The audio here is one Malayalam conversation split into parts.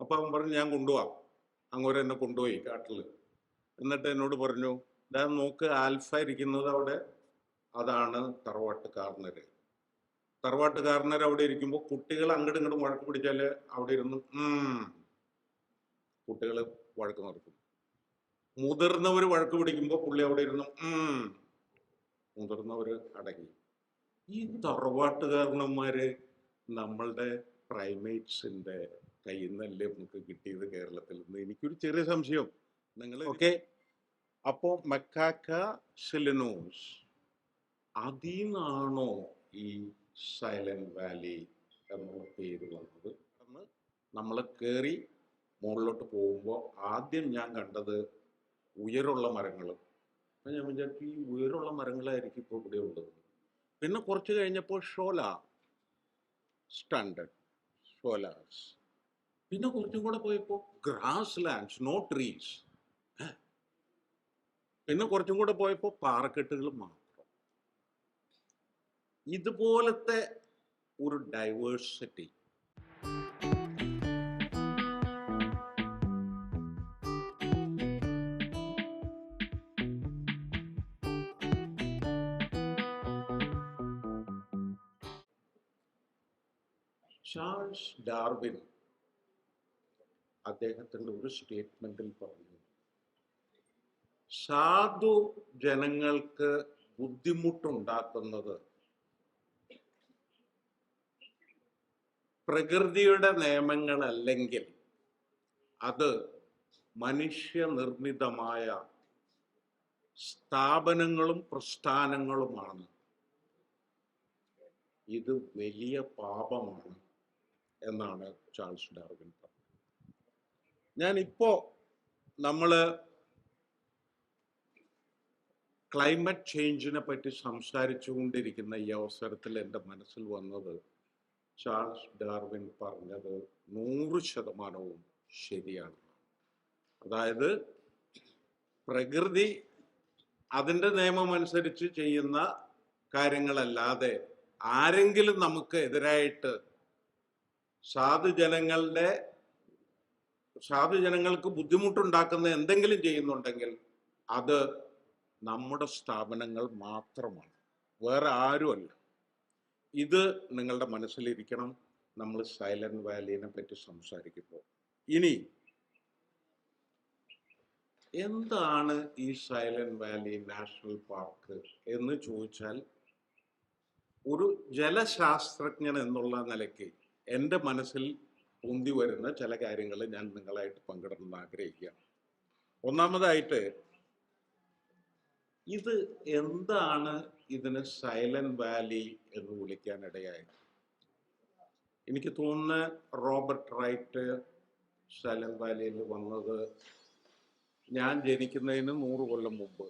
അപ്പം അവൻ പറഞ്ഞു ഞാൻ കൊണ്ടുപോവാം. അങ്ങോട്ട് എന്നെ കൊണ്ടുപോയി കാട്ടിൽ. എന്നിട്ട് എന്നോട് പറഞ്ഞു, ഇതാ നോക്ക് ആൽഫ ഇരിക്കുന്നത് അവിടെ, അതാണ് തറവാട്ട് കാർന്നര്. തറവാട്ട് കാർന്നര് അവിടെ ഇരിക്കുമ്പോൾ കുട്ടികൾ അങ്ങോട്ടും ഇങ്ങോട്ടും വഴക്ക് പിടിച്ചാൽ അവിടെ ഇരുന്ന് കുട്ടികൾ വഴക്ക് നടക്കും. മുതിർന്നവർ വഴക്ക് പിടിക്കുമ്പോൾ പുള്ളി അവിടെ ഇരുന്ന് മുതിർന്നവർ അടങ്ങി. ഈ തറവാട്ടുകാരന്മാര് നമ്മളുടെ പ്രൈമേറ്റ്സിന്റെ കയ്യിൽ നിന്നല്ലേ നമുക്ക് കിട്ടിയത് കേരളത്തിൽ നിന്ന്? എനിക്കൊരു ചെറിയ സംശയം. നിങ്ങൾ ഓക്കെ, അപ്പോ മക്കാക്ക സെലിനോസ് അതിൽ നിന്നാണോ ഈ സൈലന്റ് വാലി എന്നുള്ള പേര് വന്നത്? നമ്മൾ കയറി മുകളിലോട്ട് പോകുമ്പോൾ ആദ്യം ഞാൻ കണ്ടത് ഉയരമുള്ള മരങ്ങൾ. അപ്പം ഞാൻ വിചാരിച്ചു ഈ ഉയരമുള്ള മരങ്ങളായിരിക്കും ഇപ്പോൾ ഇവിടെ ഉള്ളത്. പിന്നെ കുറച്ച് കഴിഞ്ഞപ്പോൾ ഷോലാസ്. പിന്നെ കുറച്ചും കൂടെ പോയപ്പോൾ ഗ്രാസ് ലാൻഡ്സ്, നോ ട്രീസ്. പിന്നെ കുറച്ചും കൂടെ പോയപ്പോൾ പാറക്കെട്ടുകൾ മാത്രം. ഇതുപോലത്തെ ഒരു ഡൈവേഴ്സിറ്റി ചാൾസ് ഡാർവിൻ അദ്ദേഹത്തിന്റെ ഒരു സ്റ്റേറ്റ്മെന്റിൽ പറഞ്ഞു, സാധു ജനങ്ങൾക്ക് ബുദ്ധിമുട്ടുണ്ടാക്കുന്നത് പ്രകൃതിയുടെ നിയമങ്ങളല്ലെങ്കിൽ അത് മനുഷ്യനിർമ്മിതമായ സ്ഥാപനങ്ങളും പ്രസ്ഥാനങ്ങളുമാണ്. ഇത് വലിയ പാപമാണ് എന്നാണ് ചാൾസ് ഡാർവിൻ പറഞ്ഞത്. ഞാനിപ്പോ നമ്മള് ക്ലൈമറ്റ് ചേഞ്ചിനെ പറ്റി സംസാരിച്ചുകൊണ്ടിരിക്കുന്ന ഈ അവസരത്തിൽ എൻ്റെ മനസ്സിൽ വന്നത് ചാൾസ് ഡാർവിൻ പറഞ്ഞത് 100% ശരിയാണ്. അതായത് പ്രകൃതി അതിൻ്റെ നിയമം അനുസരിച്ച് ചെയ്യുന്ന കാര്യങ്ങളല്ലാതെ ആരെങ്കിലും നമുക്ക് എതിരായിട്ട് സാധുജനങ്ങൾക്ക് ബുദ്ധിമുട്ടുണ്ടാക്കുന്ന എന്തെങ്കിലും ചെയ്യുന്നുണ്ടെങ്കിൽ അത് നമ്മുടെ സ്ഥാപനങ്ങൾ മാത്രമാണ്, വേറെ ആരുമല്ല. ഇത് നിങ്ങളുടെ മനസ്സിലിരിക്കണം നമ്മൾ സൈലന്റ് വാലിനെ പറ്റി സംസാരിക്കുമ്പോൾ. ഇനി എന്താണ് ഈ സൈലന്റ് വാലി നാഷണൽ പാർക്ക് എന്ന് ചോദിച്ചാൽ, ഒരു ജലശാസ്ത്രജ്ഞൻ എന്നുള്ള നിലയ്ക്ക് എൻ്റെ മനസ്സിൽ പൊന്തി വരുന്ന ചില കാര്യങ്ങൾ ഞാൻ നിങ്ങളായിട്ട് പങ്കിടണമെന്ന് ആഗ്രഹിക്കുകയാണ്. ഒന്നാമതായിട്ട്, ഇത് എന്താണ് ഇതിന് സൈലന്റ് വാലി എന്ന് വിളിക്കാനിടയായത്? എനിക്ക് തോന്നുന്നു റോബർട്ട് റൈറ്റ് സൈലന്റ് വാലിയിൽ വന്നത് ഞാൻ ജനിക്കുന്നതിന് 100 കൊല്ലം മുമ്പ്,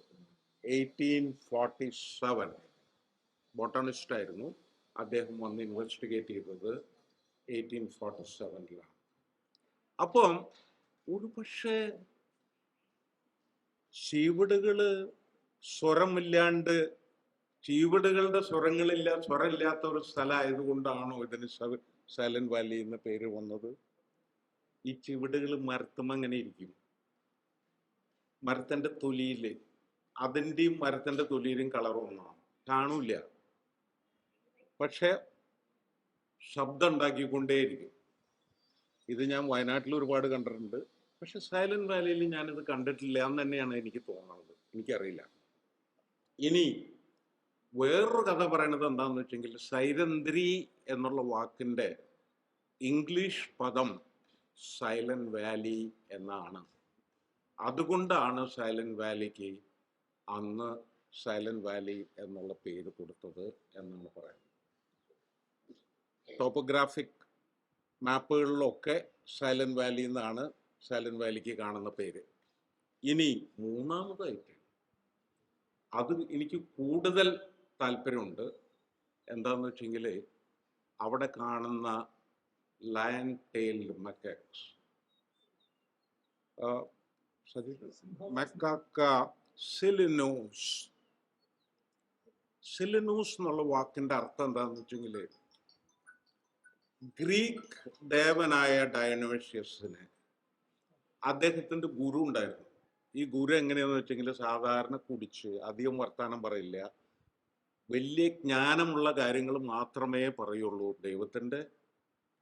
1847. ബോട്ടണിസ്റ്റ് ആയിരുന്നു അദ്ദേഹം. വന്ന് ഇൻവെസ്റ്റിഗേറ്റ് ചെയ്തത് 1847. അപ്പം ഒരു പക്ഷേ ചീവിടുകള് സ്വരമില്ലാണ്ട്, ചീവിടുകളുടെ സ്വരമില്ലാത്ത ഒരു സ്ഥലമായതുകൊണ്ടാണോ ഇതിന് സൈലന്റ് വാലി എന്ന പേര് വന്നത്? ഈ ചീവിടുകൾ മരത്തും അങ്ങനെ ഇരിക്കും, മരത്തിന്റെ തൊലിയില്, അതിൻ്റെയും മരത്തിന്റെ തൊലിയിലും കളറൊന്നാണ്, കാണൂല, പക്ഷെ ശബ്ദം ഉണ്ടാക്കിക്കൊണ്ടേയിരിക്കും. ഇത് ഞാൻ വയനാട്ടിൽ ഒരുപാട് കണ്ടിട്ടുണ്ട്, പക്ഷെ സൈലന്റ് വാലിയിൽ ഞാനിത് കണ്ടിട്ടില്ല എന്ന് തന്നെയാണ് എനിക്ക് തോന്നുന്നത്. എനിക്കറിയില്ല. ഇനി വേറൊരു കഥ പറയണത് എന്താണെന്ന് വെച്ചെങ്കിൽ, സൈരന്ധ്രി എന്നുള്ള വാക്കിൻ്റെ ഇംഗ്ലീഷ് പദം സൈലന്റ് വാലി എന്നാണ്. അതുകൊണ്ടാണ് സൈലന്റ് വാലിക്ക് അന്ന് സൈലന്റ് വാലി എന്നുള്ള പേര് കൊടുത്തത് എന്നാണ് പറയുന്നത്. ടോപ്പോഗ്രാഫിക് മാപ്പുകളിലൊക്കെ സൈലന്റ് വാലി എന്നാണ് സൈലന്റ് വാലിക്ക് കാണുന്ന പേര്. ഇനി മൂന്നാമതായിട്ട്, അത് എനിക്ക് കൂടുതൽ താല്പര്യമുണ്ട്. എന്താന്ന് വെച്ചെങ്കിൽ, അവിടെ കാണുന്ന ലയൺ ടെയിൽഡ് മക്കാക്സ്, മക്കാക്ക സെലിനോസ്. സെലിനോസ് എന്നുള്ള വാക്കിന്റെ അർത്ഥം എന്താന്ന് വെച്ചെങ്കിൽ, ഗ്രീക്ക് ദേവനായ ഡയനോഷ്യസിന് അദ്ദേഹത്തിന്റെ ഗുരു ഉണ്ടായിരുന്നു. ഈ ഗുരു എങ്ങനെയാന്ന് വെച്ചെങ്കിൽ സാധാരണ കുടിച്ച് അധികം വർത്താനം പറയില്ല, വലിയ ജ്ഞാനമുള്ള കാര്യങ്ങൾ മാത്രമേ പറയുള്ളൂ. ദൈവത്തിന്റെ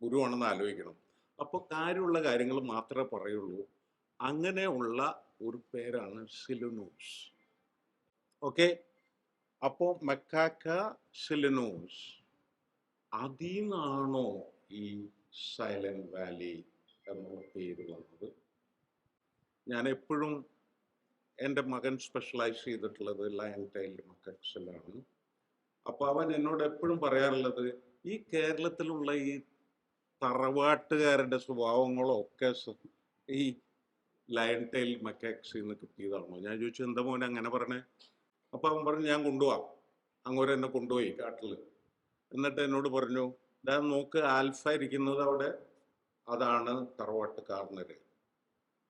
ഗുരുവാണെന്ന് ആലോചിക്കണം. അപ്പോൾ കാര്യമുള്ള കാര്യങ്ങൾ മാത്രമേ പറയുള്ളൂ. അങ്ങനെയുള്ള ഒരു പേരാണ് സിലിനോസ്. ഓക്കെ, അപ്പോൾ മക്കാക്ക സിലിനോസ്, അതിൽ നിന്നാണോ ഈ സൈലന്റ് വാലി എന്നുള്ള പേര് വന്നത്? ഞാൻ എപ്പോഴും എൻ്റെ മകൻ സ്പെഷ്യലൈസ് ചെയ്തിട്ടുള്ളത് ലയൺ ടൈൽ മക്കക്സിലാണ്. അപ്പോൾ അവൻ എന്നോട് എപ്പോഴും പറയാറുള്ളത്, ഈ കേരളത്തിലുള്ള ഈ തറവാട്ടുകാരുടെ സ്വഭാവങ്ങളൊക്കെ ഈ ലയൺ ടൈൽ മക്കാക്സിൽ നിന്ന് കിട്ടിയതാണോ? ഞാൻ ചോദിച്ചു, എന്താ മോനെ അങ്ങനെ പറഞ്ഞേ? അപ്പോൾ അവൻ പറഞ്ഞു, ഞാൻ കൊണ്ടുപോവാം. അങ്ങോട്ട് എന്നെ കൊണ്ടുപോയി കാട്ടിൽ. എന്നിട്ട് എന്നോട് പറഞ്ഞു, ഇതാ നോക്ക്, ആൽഫ ഇരിക്കുന്നത് അവിടെ, അതാണ് തറവാട്ടുകാരനര്.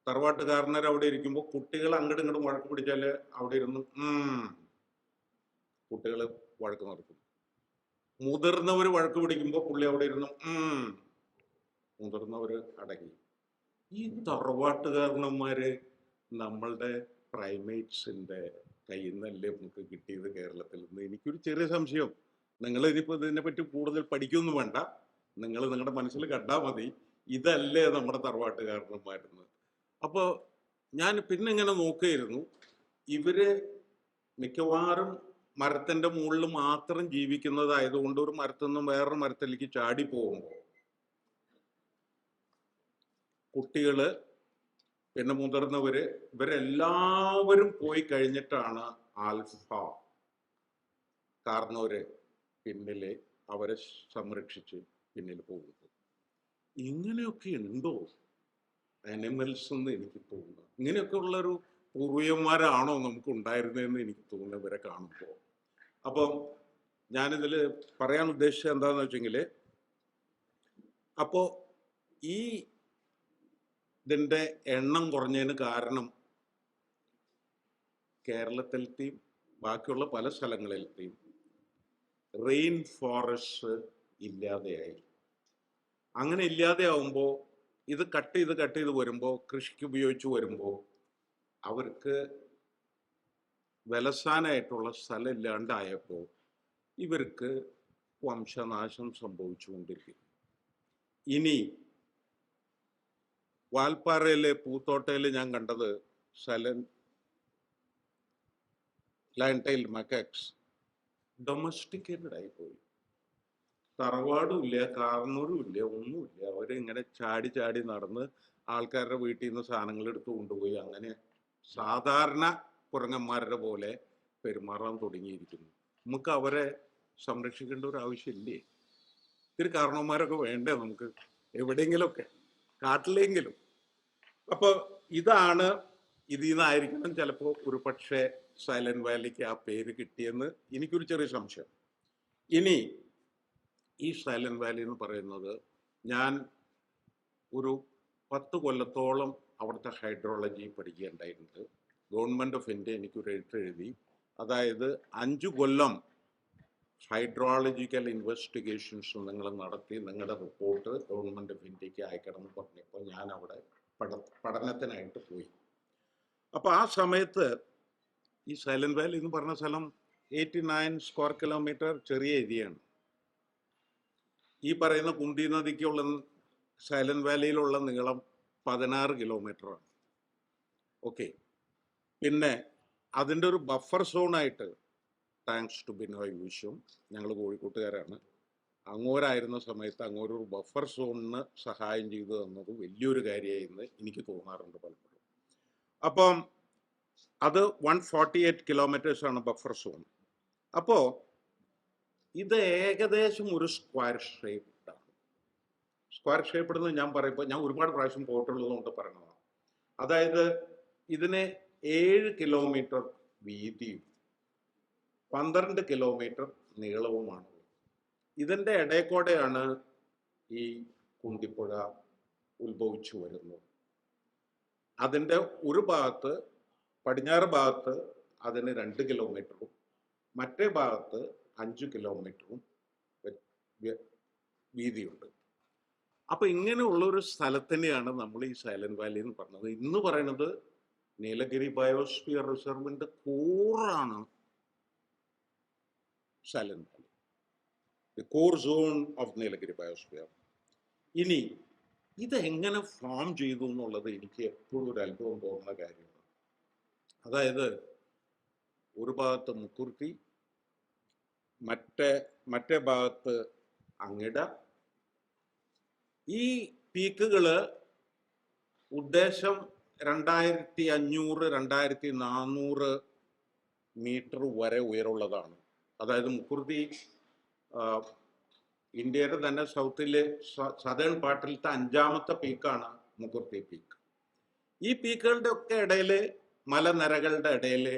തറവാട്ടുകാരനര് അവിടെ ഇരിക്കുമ്പോൾ കുട്ടികൾ അങ്ങോട്ടും ഇങ്ങോട്ടും വഴക്ക് പിടിച്ചാൽ അവിടെ ഇരുന്ന് കുട്ടികൾ വഴക്ക് നടക്കും. മുതിർന്നവർ വഴക്ക് പിടിക്കുമ്പോൾ പുള്ളി അവിടെ ഇരുന്ന് മുതിർന്നവർ അടങ്ങി. ഈ തറവാട്ടുകാരന്മാര് നമ്മളുടെ പ്രൈമേറ്റ്സിന്റെ കയ്യിൽ നിന്നല്ലേ നമുക്ക് കിട്ടിയത് കേരളത്തിൽ നിന്ന്? എനിക്കൊരു ചെറിയ സംശയം. നിങ്ങൾ ഇനിയിപ്പോൾ ഇതിനെപ്പറ്റി കൂടുതൽ പഠിക്കൊന്നും വേണ്ട, നിങ്ങൾ നിങ്ങളുടെ മനസ്സിൽ കണ്ടാൽ മതി, ഇതല്ലേ നമ്മുടെ തറവാട്ടുകാരന്മാരെന്ന്. അപ്പോൾ ഞാൻ പിന്നെ ഇങ്ങനെ നോക്കുകയായിരുന്നു, ഇവര് മിക്കവാറും മരത്തിന്റെ മുകളിൽ മാത്രം ജീവിക്കുന്നതായതുകൊണ്ട് ഒരു മരത്തിൽ നിന്നും വേറൊരു മരത്തിലേക്ക് ചാടി പോകുമ്പോൾ കുട്ടികള് പിന്നെ മുതിർന്നവര് ഇവരെല്ലാവരും പോയി കഴിഞ്ഞിട്ടാണ് ആൽഫ കാരണവര് പിന്നില് അവരെ സംരക്ഷിച്ച് പിന്നിൽ പോകുന്നത്. ഇങ്ങനെയൊക്കെ ഉണ്ടോ അനിമൽസ് എന്ന് എനിക്ക് തോന്നുന്നു. ഇങ്ങനെയൊക്കെ ഉള്ളൊരു പൂർവികന്മാരാണോ നമുക്ക് ഉണ്ടായിരുന്നതെന്ന് എനിക്ക് തോന്നുന്നു ഇവരെ കാണുമ്പോൾ. അപ്പം ഞാനിതിൽ പറയാൻ ഉദ്ദേശിച്ചത് എന്താണെന്ന് വെച്ചെങ്കിൽ, അപ്പോൾ ഈ ഇതിൻ്റെ എണ്ണം കുറഞ്ഞതിന് കാരണം കേരളത്തിലത്തെയും ബാക്കിയുള്ള പല സ്ഥലങ്ങളിലത്തെയും റെയിൻ ഫോറസ്റ്റ് ഇല്ലാതെയായി. അങ്ങനെ ഇല്ലാതെയാവുമ്പോൾ ഇത് കട്ട് ചെയ്ത് വരുമ്പോൾ, കൃഷിക്ക് ഉപയോഗിച്ച് വരുമ്പോൾ അവർക്ക് വിലസാനായിട്ടുള്ള സ്ഥലം ഇല്ലാണ്ടായപ്പോൾ ഇവർക്ക് വംശനാശം സംഭവിച്ചുകൊണ്ടിരിക്കും. ഇനി വാൽപ്പാറയിലെ പൂത്തോട്ടയിൽ ഞാൻ കണ്ടത് ലയൺ ടൈൽ മക്കാക്സ് ഡൊമസ്റ്റിക്കേറ്റഡ് ആയിപ്പോയി. തറവാടും ഇല്ല, കാർന്നൂരും ഇല്ല, ഒന്നുമില്ല. അവരിങ്ങനെ ചാടി ചാടി നടന്ന് ആൾക്കാരുടെ വീട്ടിൽ നിന്ന് സാധനങ്ങൾ എടുത്ത് കൊണ്ടുപോയി അങ്ങനെ സാധാരണ കുരങ്ങന്മാരുടെ പോലെ പെരുമാറാൻ തുടങ്ങിയിരിക്കുന്നു. നമുക്ക് അവരെ സംരക്ഷിക്കേണ്ട ഒരു ആവശ്യമില്ലേ? ഇത്തിരി കാരണവന്മാരൊക്കെ വേണ്ടേ നമുക്ക് എവിടെയെങ്കിലുമൊക്കെ, കാട്ടിലെങ്കിലും? അപ്പോൾ ഇതാണ്, ഇതിൽ നിന്നായിരിക്കണം ചിലപ്പോൾ ഒരു പക്ഷേ സൈലന്റ് വാലിക്ക് ആ പേര് കിട്ടിയെന്ന് എനിക്കൊരു ചെറിയ സംശയം. ഇനി ഈ സൈലന്റ് വാലി എന്ന് പറയുന്നത്, ഞാൻ ഒരു 10 കൊല്ലത്തോളം അവിടുത്തെ ഹൈഡ്രോളജി പഠിക്കുകയുണ്ടായിട്ടുണ്ട്. ഗവൺമെൻറ് ഓഫ് ഇന്ത്യ എനിക്കൊരു എഴുതി, അതായത് 5 കൊല്ലം ഹൈഡ്രോളജിക്കൽ ഇൻവെസ്റ്റിഗേഷൻസ് നിങ്ങൾ നടത്തി നിങ്ങളുടെ റിപ്പോർട്ട് ഗവൺമെൻറ് ഓഫ് ഇന്ത്യക്ക് അയക്കണം എന്ന് പറഞ്ഞപ്പോൾ ഞാൻ അവിടെ പഠനത്തിനായിട്ട് പോയി. അപ്പോൾ ആ സമയത്ത് ഈ സൈലന്റ് വാലി എന്ന് പറഞ്ഞ സ്ഥലം 89 സ്ക്വയർ കിലോമീറ്റർ ചെറിയ ഏരിയയാണ്. ഈ പറയുന്ന കുന്തി നദിക്കുള്ള സൈലന്റ് വാലിയിലുള്ള നീളം 16 കിലോമീറ്ററാണ്. ഓക്കെ, പിന്നെ അതിൻ്റെ ഒരു ബഫർ സോണായിട്ട്, താങ്ക്സ് ടു ബിനോയ് വിശ്വം, ഞങ്ങൾ കോഴിക്കോട്ടുകാരാണ്, അങ്ങോരായിരുന്ന സമയത്ത് അങ്ങോരൊരു ബഫർ സോണിന് സഹായം ചെയ്തു തന്നത് വലിയൊരു കാര്യമായിരുന്നു എനിക്ക് തോന്നാറുണ്ട് പലപ്പോഴും. അപ്പം അത് 148 കിലോമീറ്റേഴ്സാണ് ബഫർ സോൺ. അപ്പോൾ ഇത് ഏകദേശം ഒരു സ്ക്വയർ ഷേപ്ഡാണ്. സ്ക്വയർ ഷേപ്ഡ് എന്ന് ഞാൻ പറയുമ്പോൾ ഞാൻ ഒരുപാട് പ്രാവശ്യം പോയിട്ടുള്ളത് കൊണ്ട് പറയണതാണ്. അതായത് ഇതിന് 7 കിലോമീറ്റർ വീതിയും 12 കിലോമീറ്റർ നീളവുമാണ്. ഇതിൻ്റെ ഇടയ്ക്കൂടെയാണ് ഈ കുന്തിപ്പുഴ ഉത്ഭവിച്ചു വരുന്നത്. അതിൻ്റെ ഒരു ഭാഗത്ത്, പടിഞ്ഞാറ് ഭാഗത്ത് അതിന് 2 കിലോമീറ്ററും മറ്റേ ഭാഗത്ത് 5 കിലോമീറ്ററും വീതിയുണ്ട്. അപ്പൊ ഇങ്ങനെയുള്ള ഒരു സ്ഥലത്തിനെയാണ് നമ്മൾ ഈ സൈലന്റ് വാലി എന്ന് പറഞ്ഞത്. ഇന്ന് പറയുന്നത് നീലഗിരി ബയോസ്ഫിയർ റിസർവിന്റെ കോറാണ് Silent Valley, the core zone of Nilgiri biosphere. ഇനി ഇതെങ്ങനെ ഫോം ചെയ്തു എന്നുള്ളത് എനിക്ക് എപ്പോഴും ഒരു അത്ഭുതം തോന്നുന്ന കാര്യമാണ്. അതായത് ഒരു ഭാഗത്ത് മുക്കുർത്തി, മറ്റേ ഭാഗത്ത് അങ്ങിട. ഈ പീക്കുകള് ഉദ്ദേശം 2500 2400 മീറ്റർ വരെ ഉയരമുള്ളതാണ്. അതായത് മുക്കുർത്തി ഇന്ത്യയുടെ തന്നെ സൗത്തിലെ സദേൺ പാർട്ടിലത്തെ 5ാമത്തെ പീക്കാണ് മുക്കുർത്തി പീക്ക്. ഈ പീക്കുകളുടെ ഒക്കെ ഇടയില്, മലനിരകളുടെ ഇടയില്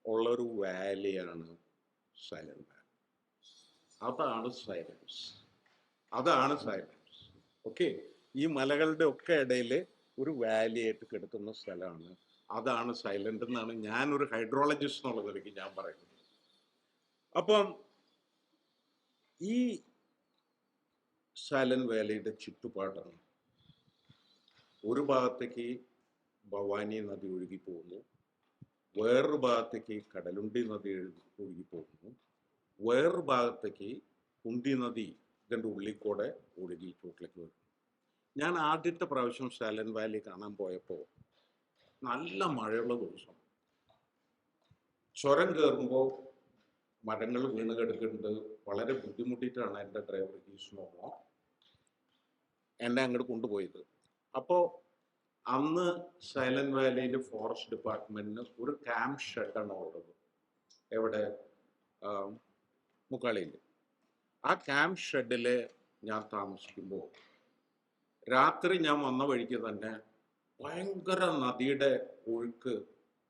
ഉള്ളൊരു വാലിയാണ് സൈലന്റ് വാലി. അതാണ് സൈലൻസ്, അതാണ് സൈലൻസ്. ഓക്കെ, ഈ മലകളുടെ ഒക്കെ ഇടയില് ഒരു വാലി ആയിട്ട് കിടക്കുന്ന സ്ഥലമാണ്, അതാണ് സൈലന്റ് എന്നാണ് ഞാനൊരു ഹൈഡ്രോളജിസ്റ്റ് എന്നുള്ള നിലയ്ക്ക് ഞാൻ പറയുന്നത്. അപ്പം ഈ സൈലന്റ് വാലിയുടെ ചുറ്റുപാടാണ് ഒരു ഭാഗത്തേക്ക് ഭവാനി നദി ഒഴുകി പോകുന്നു, വേറൊരു ഭാഗത്തേക്ക് കടലുണ്ടി നദി ഒഴുകി പോകുന്നു, വേറൊരു ഭാഗത്തേക്ക് കുണ്ടി നദി ഇതിൻ്റെ ഉള്ളിൽ കൂടെ ഒഴുകി ചൂട്ടിലേക്ക് വരും. ഞാൻ ആദ്യത്തെ പ്രാവശ്യം സൈലന്റ് വാലി കാണാൻ പോയപ്പോൾ നല്ല മഴയുള്ള ദിവസം, ചുരം കയറുമ്പോൾ മരങ്ങൾ വീണ് കിടക്കുന്നുണ്ട്. വളരെ ബുദ്ധിമുട്ടിയിട്ടാണ് എൻ്റെ ഡ്രൈവർ ഈസ്മോമോ എന്നെ അങ്ങോട്ട് കൊണ്ടുപോയത്. അപ്പോൾ അന്ന് സൈലന്റ് വാലിയിൽ ഫോറസ്റ്റ് ഡിപ്പാർട്ട്മെന്റിന് ഒരു ക്യാമ്പ് ഷെഡാണ് ഉള്ളത്. എവിടെ? മുക്കാളിയിൽ. ആ ക്യാമ്പ് ഷെഡിൽ ഞാൻ താമസിക്കുമ്പോൾ രാത്രി ഞാൻ വന്ന വഴിക്ക് തന്നെ ഭയങ്കര നദിയുടെ ഒഴുക്ക്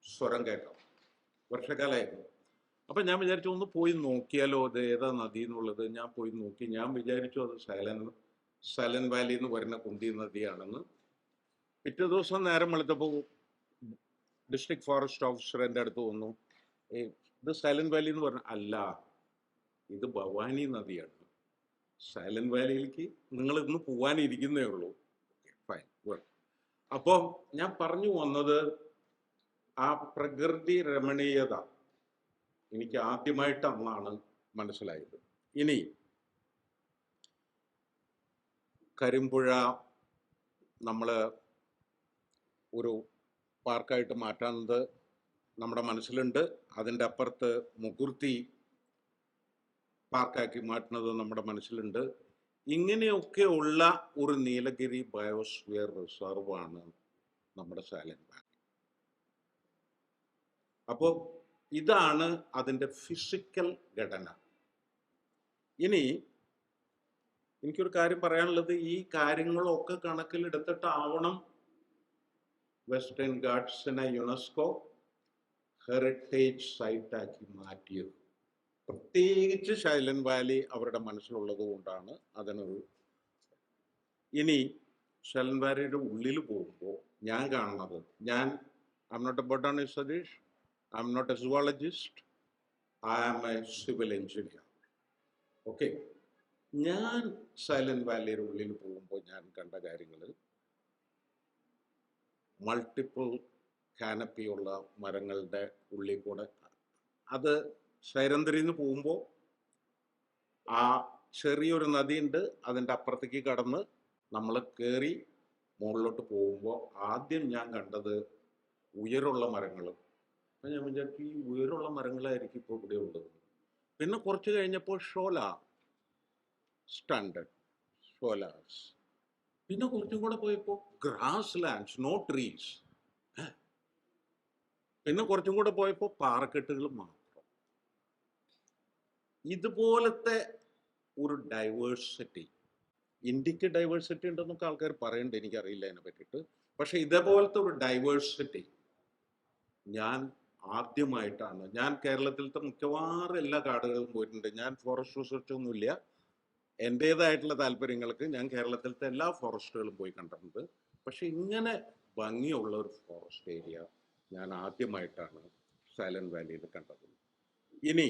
സ്വരം കേൾക്കാം. വർഷക്കാലമായിരുന്നു. അപ്പം ഞാൻ വിചാരിച്ചു ഒന്ന് പോയി നോക്കിയാലോ, അത് ഏതാ നദി എന്നുള്ളത്. ഞാൻ പോയി നോക്കി. ഞാൻ വിചാരിച്ചു അത് സൈലന്റ് വാലി എന്ന് പറയുന്ന കുണ്ടി നദിയാണെന്ന്. പിറ്റേ ദിവസം നേരം വെളുത്തപ്പോൾ ഡിസ്ട്രിക്ട് ഫോറസ്റ്റ് ഓഫീസർ എൻ്റെ അടുത്ത് വന്നു. ഇത് സൈലന്റ് വാലി എന്ന് പറഞ്ഞു. അല്ല, ഇത് ഭവാനി നദിയാണ്. സൈലന്റ് വാലിയിലേക്ക് നിങ്ങൾ ഇന്ന് പോവാനിരിക്കുന്നേ ഉള്ളൂ. ഫൈൻ. അപ്പോൾ ഞാൻ പറഞ്ഞു വന്നത്, ആ പ്രകൃതി രമണീയത എനിക്ക് ആദ്യമായിട്ട് അന്നാണ് മനസ്സിലായത്. ഇനി കരിമ്പുഴ നമ്മൾ ഒരു പാർക്കായിട്ട് മാറ്റാവുന്നത് നമ്മുടെ മനസ്സിലുണ്ട്. അതിൻ്റെ അപ്പുറത്ത് മുകുർത്തി പാർക്കാക്കി മാറ്റുന്നത് നമ്മുടെ മനസ്സിലുണ്ട്. ഇങ്ങനെയൊക്കെ ഉള്ള ഒരു നീലഗിരി ബയോസ്ഫിയർ റിസർവാണ് നമ്മുടെ സൈലന്റ് വാലി. അപ്പോൾ ഇതാണ് അതിൻ്റെ ഫിസിക്കൽ ഘടന. ഇനി എനിക്കൊരു കാര്യം പറയാനുള്ളത്, ഈ കാര്യങ്ങളൊക്കെ കണക്കിലെടുത്തിട്ടാവണം വെസ്റ്റേൺ ഗാട്ട്സിനെ യുനെസ്കോ ഹെറിറ്റേജ് സൈറ്റാക്കി മാറ്റിയത്. പ്രത്യേകിച്ച് സൈലന്റ് വാലി അവരുടെ മനസ്സിലുള്ളത് കൊണ്ടാണ് അതിനൊരു. ഇനി സൈലന്റ് വാലിയുടെ ഉള്ളിൽ പോകുമ്പോൾ ഞാൻ കാണുന്നത്, I'm not a botanist Satish, I'm not a zoologist, I am a civil engineer. Okay, ഞാൻ സൈലന്റ് വാലിയുടെ ഉള്ളിൽ പോകുമ്പോൾ ഞാൻ കണ്ട കാര്യങ്ങൾ, മൾട്ടിപ്പിൾ കാനപ്പിയുള്ള മരങ്ങളുടെ ഉള്ളിൽ കൂടെ, അത് സൈരന്ധ്രിയിൽ നിന്ന് പോകുമ്പോൾ ആ ചെറിയൊരു നദിയുണ്ട്, അതിൻ്റെ അപ്പുറത്തേക്ക് കടന്ന് നമ്മൾ കയറി മുകളിലോട്ട് പോകുമ്പോൾ ആദ്യം ഞാൻ കണ്ടത് ഉയരമുള്ള മരങ്ങൾ. അപ്പം ഞാൻ വിചാരിച്ചു ഈ ഉയരമുള്ള മരങ്ങളായിരിക്കും ഇപ്പോൾ ഇവിടെ ഉള്ളത്. പിന്നെ കുറച്ച് കഴിഞ്ഞപ്പോൾ സ്റ്റാൻഡേർഡ് ഷോലാസ്. പിന്നെ കുറച്ചും കൂടെ പോയപ്പോൾ ഗ്രാസ് ലാൻഡ്സ്, നോ ട്രീസ്. പിന്നെ കുറച്ചും കൂടെ പോയപ്പോൾ പാറക്കെട്ടുകൾ മാത്രം. ഇതുപോലത്തെ ഒരു ഡൈവേഴ്സിറ്റി, ഇന്ത്യക്ക് ഡൈവേഴ്സിറ്റി ഉണ്ടെന്നൊക്കെ ആൾക്കാർ പറയുന്നുണ്ട്, എനിക്കറിയില്ല അതിനെ പറ്റിയിട്ട്. പക്ഷെ ഇതേപോലത്തെ ഒരു ഡൈവേഴ്സിറ്റി ഞാൻ ആദ്യമായിട്ടാണ്. ഞാൻ കേരളത്തിലത്തെ മിക്കവാറും എല്ലാ കാടുകളും പോയിട്ടുണ്ട്. ഞാൻ ഫോറസ്റ്റ് റിസർച്ച് ഒന്നുമില്ല, എൻ്റേതായിട്ടുള്ള താല്പര്യങ്ങൾക്ക് ഞാൻ കേരളത്തിലത്തെ എല്ലാ ഫോറസ്റ്റുകളും പോയി കണ്ടിട്ടുണ്ട്. പക്ഷെ ഇങ്ങനെ ഭംഗിയുള്ള ഒരു ഫോറസ്റ്റ് ഏരിയ ഞാൻ ആദ്യമായിട്ടാണ് സൈലന്റ് വാലിയിൽ കണ്ടത്. ഇനി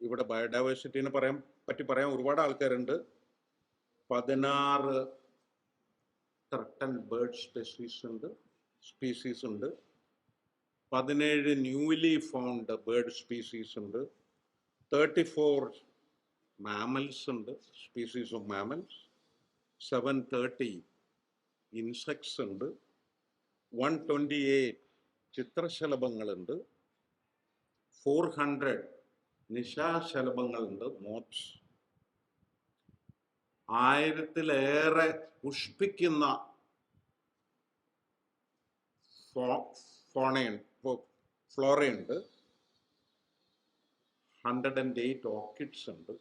ഇവിടെ ബയോഡൈവേഴ്സിറ്റിനെ പറ്റി പറയാൻ ഒരുപാട് ആൾക്കാരുണ്ട്. 16 threatened bird സ്പീസീസ് ഉണ്ട്, 17 ന്യൂലി ഫൗണ്ട് ബേർഡ് സ്പീസീസ് ഉണ്ട്, 34 മാമൽസ് ഉണ്ട്, സ്പീസീസ് ഓഫ് മാമൽസ്, 730 ഇൻസെക്ട്സ് ഉണ്ട്, 128 ചിത്രശലഭങ്ങളുണ്ട്, 400 നിശാശലഭങ്ങളുണ്ട്, മോത്സ്, 1000-ലേറെ പുഷ്പിക്കുന്ന ഫ്ലോറയുണ്ട്, 108 ഓർക്കിഡ്സ് ഉണ്ട്.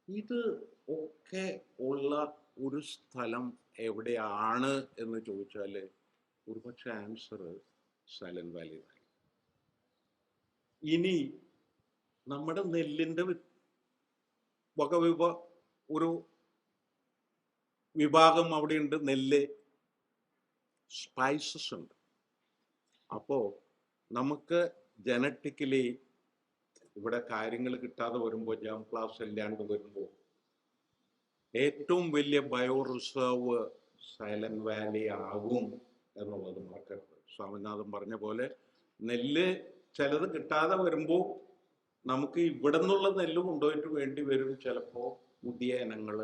ഇത് ഒക്കെ ഉള്ള ഒരു സ്ഥലം എവിടെയാണ് എന്ന് ചോദിച്ചാൽ ഒരുപക്ഷെ ആൻസർ സൈലന്റ് വാലി. ഇനി നമ്മുടെ നെല്ലിൻ്റെ ഒരു വിഭാഗം അവിടെയുണ്ട്, നെല്ല് സ്പൈസസ് ഉണ്ട്. അപ്പോൾ നമുക്ക് ജനറ്റിക്കലി ഇവിടെ കാര്യങ്ങൾ കിട്ടാതെ വരുമ്പോൾ, ജാം ക്ലാസ് ഇല്ലാണ്ട് വരുമ്പോൾ, ഏറ്റവും വലിയ ബയോ റിസർവ് സൈലന്റ് വാലി ആകും എന്നുള്ളത് മറക്കരുത്. സ്വാമിനാഥൻ പറഞ്ഞ പോലെ നെല്ല് ചിലത് കിട്ടാതെ വരുമ്പോൾ നമുക്ക് ഇവിടെ നിന്നുള്ള നെല്ല് കൊണ്ടുപോയിട്ട് വേണ്ടി വരും ചിലപ്പോൾ പുതിയ ഇനങ്ങൾ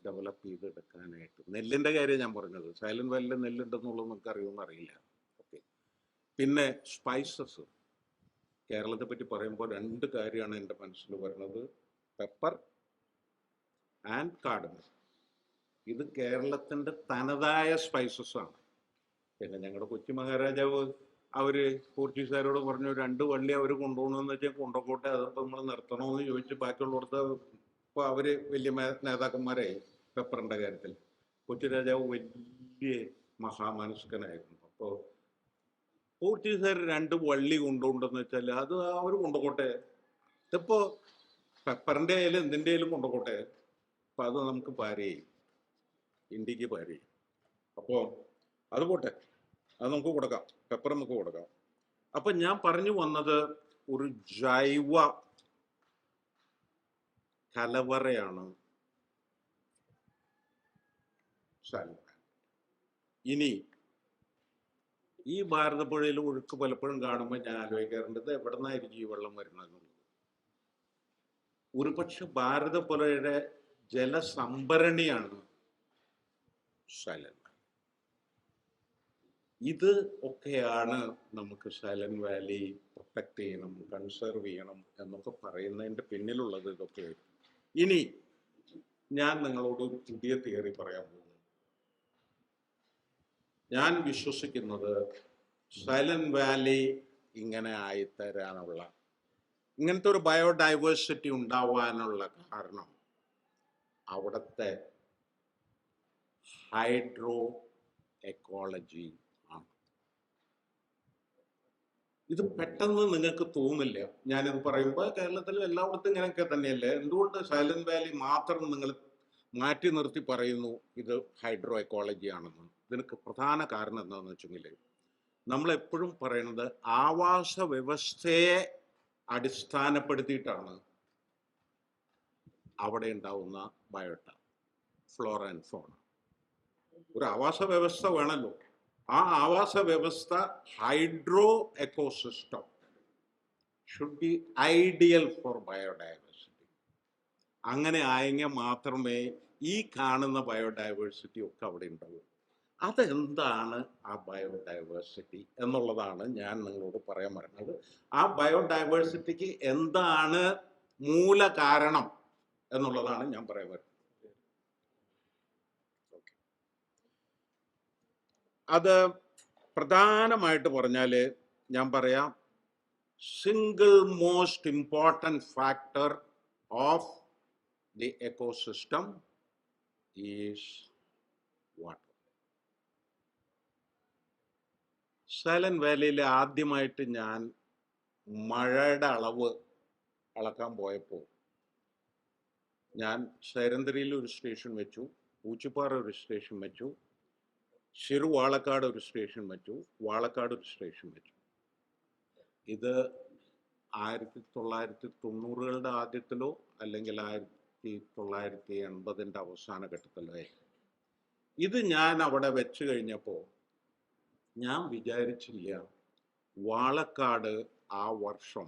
ഡെവലപ്പ് ചെയ്തെടുക്കാനായിട്ട്. നെല്ലിൻ്റെ കാര്യം ഞാൻ പറഞ്ഞത്. സൈലന്റ് വാലിയിൽ നെല്ലുണ്ടെന്നുള്ളത് നമുക്ക് അറിയുമെന്ന് അറിയില്ല. ഓക്കെ. പിന്നെ സ്പൈസസ്. കേരളത്തെ പറ്റി പറയുമ്പോൾ 2 കാര്യമാണ് എൻ്റെ മനസ്സിൽ വരുന്നത്: പെപ്പർ ആൻഡ് കാർഡമം. ഇത് കേരളത്തിൻ്റെ തനതായ സ്പൈസസ് ആണ്. പിന്നെ ഞങ്ങളുടെ കൊച്ചി മഹാരാജാവ് പോർച്ചുഗീസുകാരോട് പറഞ്ഞു 2 വള്ളി അവർ കൊണ്ടുപോകണമെന്ന് വെച്ചാൽ കൊണ്ടുപോട്ടെ, അതിപ്പോൾ നമ്മൾ നിർത്തണമെന്ന് ചോദിച്ച് ബാക്കിയുള്ളടത്ത് ഇപ്പോൾ അവർ വലിയ നേതാക്കന്മാരായി പെപ്പറിൻ്റെ കാര്യത്തിൽ. കൊച്ചി രാജാവ് വലിയ മഹാമാനസികനായിരുന്നു. അപ്പോൾ പോർച്ചുഗീസുകാർ 2 വള്ളി കൊണ്ടുപോകണ്ടെന്ന് വെച്ചാൽ അത് അവർ കൊണ്ടുപോട്ടെ, ഇതിപ്പോൾ പെപ്പറിൻ്റെ ആയാലും എന്തിൻ്റെ ആയാലും കൊണ്ടുപോട്ടെ, അപ്പം അത് നമുക്ക് പാരയും, ഇന്ത്യക്ക് പാരയും. അപ്പോൾ അത് പോട്ടെ, അത് നമുക്ക് കൊടുക്കാം, പെപ്പർ നമുക്ക് കൊടുക്കാം. അപ്പം ഞാൻ പറഞ്ഞു വന്നത് ഒരു ജൈവ കലവറയാണ് സൈലന്റ് വാലി. ഇനി ഈ ഭാരതപ്പുഴയിൽ ഒഴുക്ക് പലപ്പോഴും കാണുമ്പോൾ ഞാൻ ആലോചിക്കാറുണ്ട്, ഇത് എവിടെ നിന്നായിരിക്കും ഈ വെള്ളം വരുന്നതെന്നുള്ളത്. ഒരുപക്ഷെ ഭാരതപ്പുഴയുടെ ജലസംഭരണിയാണ് സൈലന്റ് വാലി. ഇത് ഒക്കെയാണ് നമുക്ക് സൈലന്റ് വാലി പ്രൊട്ടക്ട് ചെയ്യണം, കൺസർവ് ചെയ്യണം എന്നൊക്കെ പറയുന്നതിൻ്റെ പിന്നിലുള്ളത് ഇതൊക്കെ. ഇനി ഞാൻ നിങ്ങളോട് ഒരു പുതിയ തിയറി പറയാൻ പോകുന്നു. ഞാൻ വിശ്വസിക്കുന്നത് സൈലന്റ് വാലി ഇങ്ങനെ ആയിത്തരാനുള്ള, ഇങ്ങനത്തെ ഒരു ബയോഡൈവേഴ്സിറ്റി ഉണ്ടാവാനുള്ള കാരണം അവിടുത്തെ ഹൈഡ്രോ എക്കോളജി ആണ്. ഇത് പെട്ടെന്ന് നിങ്ങൾക്ക് തോന്നില്ല. ഞാനിത് പറയുമ്പോൾ കേരളത്തിൽ എല്ലായിടത്തും ഇങ്ങനെയൊക്കെ തന്നെയല്ലേ, എന്തുകൊണ്ട് സൈലന്റ് വാലി മാത്രം നിങ്ങൾ മാറ്റി നിർത്തി പറയുന്നു ഇത് ഹൈഡ്രോ എക്കോളജി ആണെന്ന്? ഇതിനൊക്കെ പ്രധാന കാരണം എന്താണെന്ന് വെച്ചെങ്കിൽ, നമ്മളെപ്പോഴും പറയുന്നത് ആവാസ വ്യവസ്ഥയെ അടിസ്ഥാനപ്പെടുത്തിയിട്ടാണ് അവിടെ ഉണ്ടാവുന്ന ബയോട്ട, ഫ്ലോറ ആൻഡ് ഫൗണ. ഒരു ആവാസ വ്യവസ്ഥ വേണമല്ലോ. ആ ആവാസ വ്യവസ്ഥ, hydro ecosystem, should be ideal four biodiversity. അങ്ങനെ ആയെങ്കിൽ മാത്രമേ ഈ കാണുന്ന ബയോഡൈവേഴ്സിറ്റി ഒക്കെ അവിടെ ഉണ്ടാവൂ. അതെന്താണ് ആ ബയോഡൈവേഴ്സിറ്റി എന്നുള്ളതാണ് ഞാൻ നിങ്ങളോട് പറയാൻ പറയുന്നത്. ആ ബയോഡൈവേഴ്സിറ്റിക്ക് എന്താണ് മൂല കാരണം എന്നുള്ളതാണ് ഞാൻ പറയാൻ വരുന്നത്. അത് പ്രധാനമായിട്ട് പറഞ്ഞാൽ ഞാൻ പറയാം, single most important factor of the ecosystem is water. Silent വാലിയിൽ ആദ്യമായിട്ട് ഞാൻ മഴയുടെ അളവ് അളക്കാൻ പോയപ്പോൾ ഞാൻ സൈരന്തരിയിൽ ഒരു സ്റ്റേഷൻ വെച്ചു, പൂച്ചിപ്പാറ ഒരു സ്റ്റേഷൻ വെച്ചു, വാളക്കാട് ഒരു സ്റ്റേഷൻ വെച്ചു, വാളക്കാട് ഒരു സ്റ്റേഷൻ വെച്ചു. ഇത് 1990-കളുടെ ആദ്യത്തിലോ അല്ലെങ്കിൽ 1980 അവസാന ഘട്ടത്തിലേ ഇത് ഞാൻ അവിടെ വെച്ച് കഴിഞ്ഞപ്പോൾ ഞാൻ വിചാരിച്ചില്ല വാളക്കാട് ആ വർഷം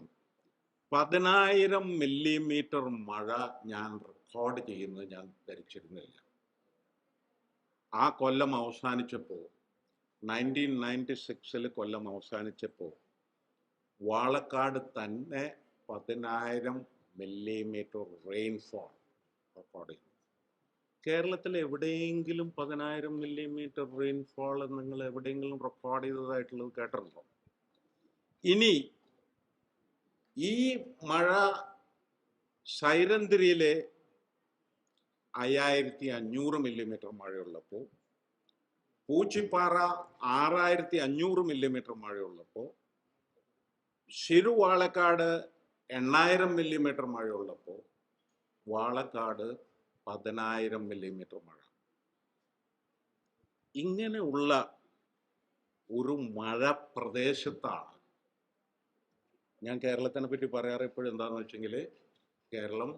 10,000 മില്ലിമീറ്റർ മഴ ഞാൻ റെക്കോർഡ് ചെയ്യുന്നത് ഞാൻ ധരിച്ചിരുന്നില്ല. ആ കൊല്ലം അവസാനിച്ചപ്പോൾ 1996 കൊല്ലം അവസാനിച്ചപ്പോൾ വാളക്കാട് തന്നെ 10,000 മില്ലിമീറ്റർ റെയിൻഫോൾ റെക്കോർഡ് ചെയ്തു. കേരളത്തിൽ എവിടെയെങ്കിലും 10,000 മില്ലിമീറ്റർ റെയിൻഫോൾ നിങ്ങൾ എവിടെയെങ്കിലും റെക്കോർഡ് ചെയ്തതായിട്ടുള്ളത് കേട്ടിട്ടുണ്ടോ? ഇനി ഈ മഴ സൈരന്തിരിയിലെ 5,500 മില്ലിമീറ്റർ മഴയുള്ളപ്പോൾ, പൂച്ചിപ്പാറ 6,500 മില്ലിമീറ്റർ മഴയുള്ളപ്പോൾ, ശിരുവാളക്കാട് 8,000 മില്ലിമീറ്റർ മഴയുള്ളപ്പോൾ, വാളക്കാട് 10,000 മില്ലിമീറ്റർ മഴ. ഇങ്ങനെയുള്ള ഒരു മഴ പ്രദേശത്താണ് ഞാൻ കേരളത്തിനെ പറ്റി പറയാറ്. എപ്പോഴും എന്താണെന്ന് വെച്ചെങ്കിൽ കേരളം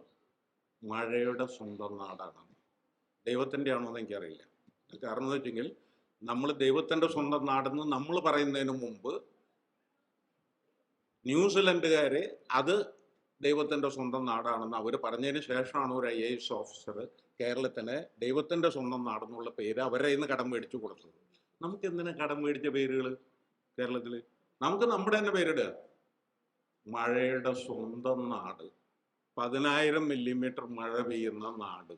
മഴയുടെ സ്വന്തം നാടാണ്. ദൈവത്തിൻ്റെ ആണോ എന്ന് എനിക്കറിയില്ല. കാരണം എന്ന് വെച്ചെങ്കിൽ നമ്മൾ ദൈവത്തിൻ്റെ സ്വന്തം നാടെന്ന് നമ്മൾ പറയുന്നതിന് മുമ്പ് ന്യൂസിലൻഡുകാർ അത് ദൈവത്തിൻ്റെ സ്വന്തം നാടാണെന്ന് അവർ പറഞ്ഞതിന് ശേഷമാണ് ഒരു IAS ഓഫീസർ കേരളത്തിന് ദൈവത്തിൻ്റെ സ്വന്തം നാടെന്നുള്ള പേര് അവരെ ഇന്ന് കടം മേടിച്ചു കൊടുത്തത്. നമുക്ക് എന്തിനാ കടം മേടിച്ച പേരുകൾ കേരളത്തിൽ? നമുക്ക് നമ്മുടെ തന്നെ പേരിടുക. മഴയുടെ സ്വന്തം നാട്, 10,000 മില്ലിമീറ്റർ മഴ പെയ്യുന്ന നാട്.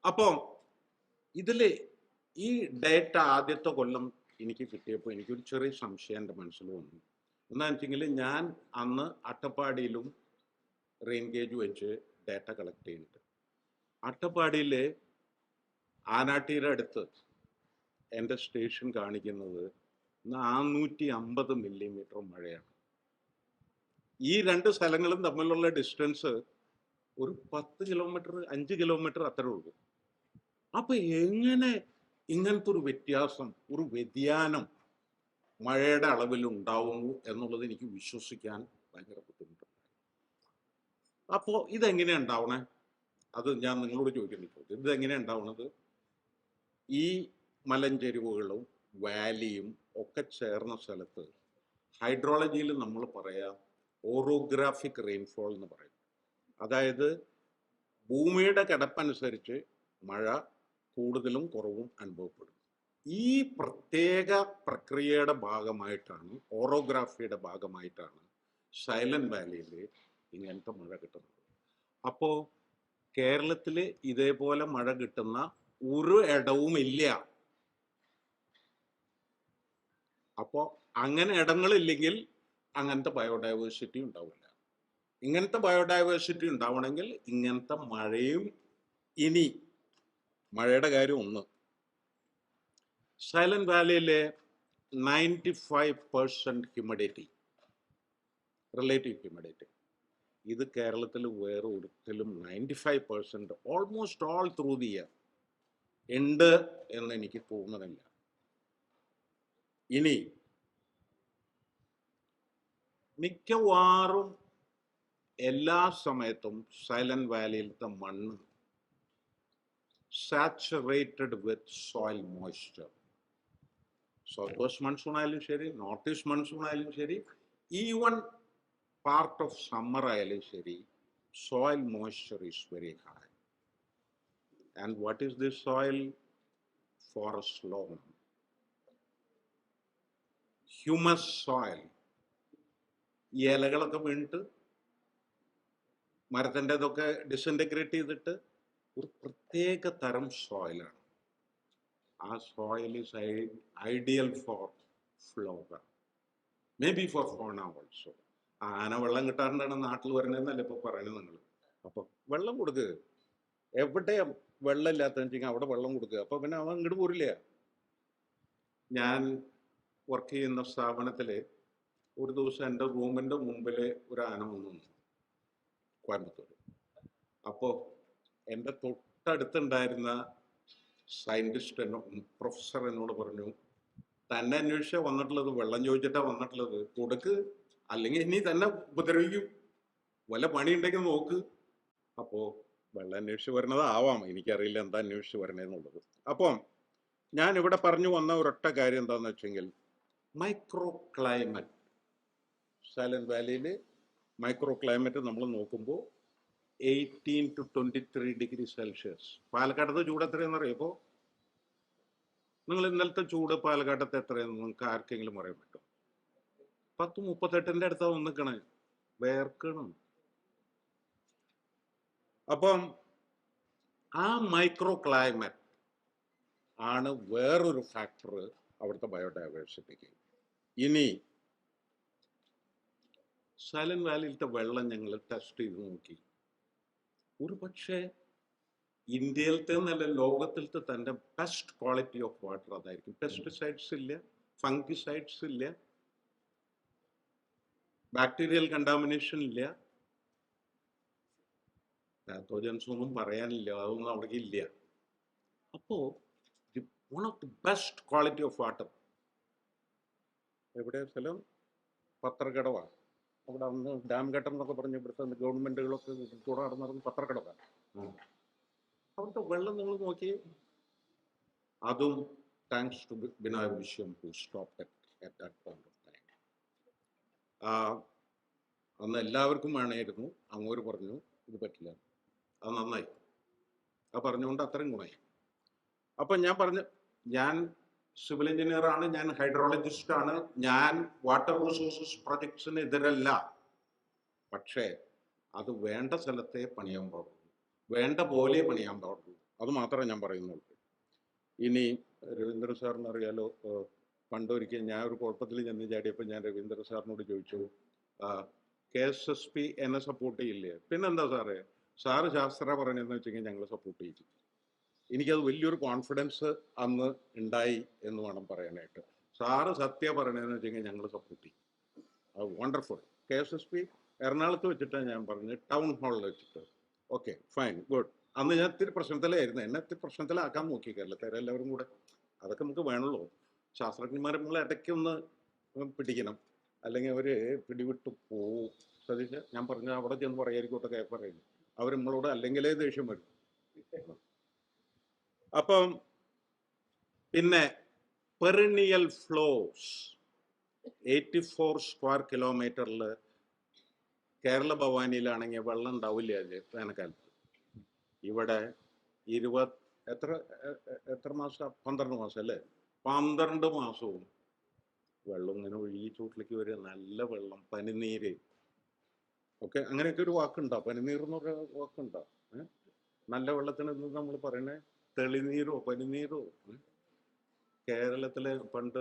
അപ്പം ഇതില് ഈ ഡേറ്റ ആദ്യത്തെ കൊല്ലം എനിക്ക് കിട്ടിയപ്പോൾ എനിക്കൊരു ചെറിയ സംശയം എൻ്റെ മനസ്സിൽ വന്നു. എന്താണെന്ന് വെച്ചെങ്കിൽ ഞാൻ അന്ന് അട്ടപ്പാടിയിലും റെയിൻ ഗേജ് വെച്ച് ഡേറ്റ കളക്ട് ചെയ്യുന്നുണ്ട്. അട്ടപ്പാടിയിലെ ആനാട്ടിയുടെ അടുത്ത് എൻ്റെ സ്റ്റേഷൻ കാണിക്കുന്നത് 450 മില്ലിമീറ്റർ മഴയാണ്. ഈ രണ്ട് സ്ഥലങ്ങളും തമ്മിലുള്ള ഡിസ്റ്റൻസ് ഒരു 10 കിലോമീറ്റർ 5 കിലോമീറ്റർ അത്രേ ഉള്ളൂ. അപ്പൊ എങ്ങനെ ഇങ്ങനത്തെ ഒരു വ്യത്യാസം, ഒരു വ്യതിയാനം മഴയുടെ അളവിൽ ഉണ്ടാവുന്നു എന്നുള്ളത് എനിക്ക് വിശ്വസിക്കാൻ ഭയങ്കര ബുദ്ധിമുട്ടുണ്ട്. അപ്പോൾ ഇതെങ്ങനെയാണ് ഉണ്ടാവണേ? അത് ഞാൻ നിങ്ങളോട് ചോദിക്കുന്ന ചോദ്യം. ഇതെങ്ങനെയാണ് ഉണ്ടാവുന്നത്? ഈ മലഞ്ചെരിവുകളും വാലിയും ഒക്കെ ചേർന്ന സ്ഥലത്ത് ഹൈഡ്രോളജിയിൽ നമ്മൾ പറയാം ഓറോഗ്രാഫിക് റെയിൻഫോൾ എന്ന് പറയും. അതായത് ഭൂമിയുടെ കിടപ്പനുസരിച്ച് മഴ കൂടുതലും കുറവും അനുഭവപ്പെടും. ഈ പ്രത്യേക പ്രക്രിയയുടെ ഭാഗമായിട്ടാണ്, ഓറോഗ്രാഫിയുടെ ഭാഗമായിട്ടാണ് സൈലന്റ് വാലിയിൽ ഇങ്ങനത്തെ മഴ കിട്ടുന്നത്. അപ്പോൾ കേരളത്തിൽ ഇതേപോലെ മഴ കിട്ടുന്ന ഒരു ഇടവുമില്ല. അപ്പോൾ അങ്ങനെ ഇടങ്ങളില്ലെങ്കിൽ അങ്ങനത്തെ ബയോഡൈവേഴ്സിറ്റി ഉണ്ടാവില്ല. ഇങ്ങനത്തെ ബയോഡൈവേഴ്സിറ്റി ഉണ്ടാവണമെങ്കിൽ ഇങ്ങനത്തെ മഴയും, ഇനി മഴയുടെ കാര്യം ഒന്ന്, സൈലന്റ് വാലിയിലെ 95% ഹ്യൂമിഡിറ്റി, റിലേറ്റീവ് ഹ്യൂമിഡിറ്റി, ഇത് കേരളത്തിൽ വേറെ ഒരിക്കലും 95% almost all through the year ഉണ്ട് എന്ന് എനിക്ക് തോന്നുന്നില്ല. ഇനി മിക്കവാറും എല്ലാ സമയത്തും സൈലന്റ് വാലിയിലത്തെ മണ്ണ് സാച്ചുറേറ്റഡ് വിത്ത് soil moisture. South west monsoon ആയാലും ശരി, നോർത്ത് ഈസ്റ്റ് മൺസൂൺ ആയാലും ശരി, ഈവൻ പാർട്ട് ഓഫ് സമ്മർ ആയാലും ശരി, soil moisture is very high. And what is this soil? Forest loam, humus soil. ഈ ഇലകളൊക്കെ വീണിട്ട് മരത്തിൻ്റെതൊക്കെ ഡിസിൻറ്റഗ്രേറ്റ് ചെയ്തിട്ട് ഒരു പ്രത്യേക തരം സോയിലാണ്. ആ soil is ideal for flora, may be for fauna also. ആന വെള്ളം കിട്ടാറുണ്ടാണ് നാട്ടിൽ വരണതെന്നല്ല ഇപ്പോൾ പറയുന്നത് നിങ്ങൾ. അപ്പോൾ വെള്ളം കൊടുക്കുക, എവിടെ വെള്ളം ഇല്ലാത്തതെന്ന് വെച്ചെങ്കിൽ അവിടെ വെള്ളം കൊടുക്കുക. അപ്പോൾ പിന്നെ അവൻ ഇങ്ങോട്ട് പോരില്ല. ഞാൻ വർക്ക് ചെയ്യുന്ന സ്ഥാപനത്തിൽ ഒരു ദിവസം എൻ്റെ റൂമിൻ്റെ മുമ്പിൽ ഒരു ആന വന്നു നിന്നു, കോയമ്പത്തൂർ. അപ്പോൾ എൻ്റെ തൊട്ടടുത്തുണ്ടായിരുന്ന സയൻറ്റിസ്റ്റ് പ്രൊഫസർ എന്നോട് പറഞ്ഞു, തന്നെ അന്വേഷിച്ചാൽ വന്നിട്ടുള്ളത്, വെള്ളം ചോദിച്ചിട്ടാണ് വന്നിട്ടുള്ളത്, കൊടുക്ക്, അല്ലെങ്കിൽ ഇനി തന്നെ ഉപദ്രവിക്കും, വല്ല പണി ഉണ്ടെങ്കിൽ നോക്ക്. അപ്പോൾ വെള്ളം അന്വേഷിച്ച് വരുന്നതാവാം, എനിക്കറിയില്ല എന്താ അന്വേഷിച്ച് വരണേന്നുള്ളത്. അപ്പം ഞാൻ ഇവിടെ പറഞ്ഞു വന്ന ഒരൊറ്റ കാര്യം എന്താണെന്ന് വെച്ചെങ്കിൽ, മൈക്രോ ക്ലൈമറ്റ്, സൈലന്റ് വാലിയിൽ മൈക്രോ ക്ലൈമറ്റ് നമ്മൾ നോക്കുമ്പോൾ 18 to 23 ഡിഗ്രി സെൽഷ്യസ്. പാലക്കാടത്തെ ചൂട് എത്രയാണെന്ന് അറിയുമ്പോൾ നിങ്ങൾ ഇന്നലത്തെ ചൂട് പാലക്കാട്ടത്തെ എത്രയാണെന്ന് നിങ്ങൾക്ക് ആർക്കെങ്കിലും പറയാൻ പറ്റും? 10-38 അടുത്താ വന്നിക്കണേ, വേർക്കണം. അപ്പം ആ മൈക്രോ ക്ലൈമറ്റ് ആണ് വേറൊരു ഫാക്ടർ അവിടുത്തെ ബയോഡൈവേഴ്സിറ്റിക്ക്. ഇനി സൈലന്റ് വാലിയിലത്തെ വെള്ളം ഞങ്ങൾ ടെസ്റ്റ് ചെയ്ത് നോക്കി. ഒരു പക്ഷേ ഇന്ത്യയിലത്തെ നല്ല ലോകത്തിലത്തെ തന്നെ ബെസ്റ്റ് ക്വാളിറ്റി ഓഫ് വാട്ടർ അതായിരിക്കും. പെസ്റ്റിസൈഡ്സ് ഇല്ല, ഫംഗിസൈഡ്സ് ഇല്ല, ബാക്ടീരിയൽ കണ്ടാമിനേഷൻ ഇല്ല, പാത്തോജൻസ് ഒന്നും പറയാനില്ല, അതൊന്നും അവിടെ ഇല്ല. അപ്പോൾ one of the best quality of water എവിടെ സ്ഥലം? പത്രക്കടവാണ്. അവിടെ അന്ന് ഡാം ഘട്ടം എന്നൊക്കെ പറഞ്ഞ് ഇവിടുത്തെ ഗവൺമെന്റുകളൊക്കെ കൂടെ നടന്നത് പത്രക്കടവാണ്. അവിടുത്തെ വെള്ളം നിങ്ങൾ നോക്കി, അതും thanks to Binoy Viswam who stopped at that point of time. അന്ന് എല്ലാവർക്കും വേണമായിരുന്നു, അങ്ങോട്ട് പറഞ്ഞു ഇത് പറ്റില്ല. അത് നന്നായി, അത് പറഞ്ഞുകൊണ്ട് അത്രയും ഗുണമായി. അപ്പം ഞാൻ പറഞ്ഞു, ഞാൻ സിവിൽ എഞ്ചിനീയർ ആണ്, ഞാൻ ഹൈഡ്രോളജിസ്റ്റ് ആണ്, ഞാൻ വാട്ടർ റിസോഴ്സസ് പ്രൊജക്ട്സിന് എതിരല്ല. പക്ഷേ അത് വേണ്ട സ്ഥലത്തെ പണിയാൻ പാടുള്ളൂ, വേണ്ട പോലെ പണിയാൻ പാടുള്ളൂ, അത് മാത്രമേ ഞാൻ പറയുന്നുള്ളൂ. ഇനി രവീന്ദ്ര സാറിന് അറിയാലോ, പണ്ടൊരിക്കൽ ഞാൻ ഒരു കുഴപ്പത്തിൽ ചെന്ന് ചാടിയപ്പോൾ ഞാൻ രവീന്ദ്ര സാറിനോട് ചോദിച്ചു, KSSP എന്നെ സപ്പോർട്ട് ചെയ്യില്ലേ? പിന്നെന്താ സാറ് ശാസ്ത്ര പറഞ്ഞതെന്ന് വെച്ചെങ്കിൽ ഞങ്ങൾ സപ്പോർട്ട് ചെയ്തു. എനിക്കത് വലിയൊരു കോൺഫിഡൻസ് അന്ന് ഉണ്ടായി എന്ന് വേണം പറയാനായിട്ട്. സാറ് സത്യം പറയണതെന്ന് വെച്ചെങ്കിൽ ഞങ്ങൾ സപ്പോർട്ട് ചെയ്യും. അത് വണ്ടർഫുൾ. KSSP എറണാകുളത്ത് വെച്ചിട്ടാണ് ഞാൻ പറഞ്ഞത്, ടൗൺ ഹാളിൽ വെച്ചിട്ട്. Okay, fine, good. അന്ന് ഞാൻ ഇത്തിരി പ്രശ്നത്തിലായിരുന്നു, എന്നെ ഇത്തിരി പ്രശ്നത്തിലാക്കാൻ നോക്കി കേരളക്കാരെ എല്ലാവരും കൂടെ. അതൊക്കെ നമുക്ക് വേണമല്ലോ, ശാസ്ത്രജ്ഞന്മാരെ നമ്മൾ ഇടയ്ക്കൊന്ന് പിടിക്കണം, അല്ലെങ്കിൽ അവർ പിടിവിട്ട് പോവും. ശ്രദ്ധിച്ച് ഞാൻ പറഞ്ഞ അവിടെ ചെന്ന് പറയായിരിക്കോട്ടെ, കേ പറയുന്നു അവർ നമ്മളോട് അല്ലെങ്കിലേ ദേഷ്യം വരും. അപ്പം പിന്നെ പെറിനിയൽ ഫ്ലോസ് 84 സ്ക്വയർ കിലോമീറ്ററിൽ കേരള ഭവാനിയിലാണെങ്കിൽ വെള്ളം ഉണ്ടാവില്ല വേനൽക്കാലത്ത്. ഇവിടെ 20 എത്ര മാസം? 12 മാസം അല്ലേ? 12 മാസവും വെള്ളം ഇങ്ങനെ ഒഴുകി ചൂട്ടിലേക്ക് വരിക, നല്ല വെള്ളം, പനിനീര് ഒക്കെ. അങ്ങനെയൊക്കെ ഒരു വാക്കുണ്ടോ? പനിനീർ എന്ന് പറഞ്ഞ വാക്കുണ്ടോ? നല്ല വെള്ളത്തിന് നമ്മൾ പറയണേ തെളിനീരോ പനിനീരോ. കേരളത്തിലെ പണ്ട്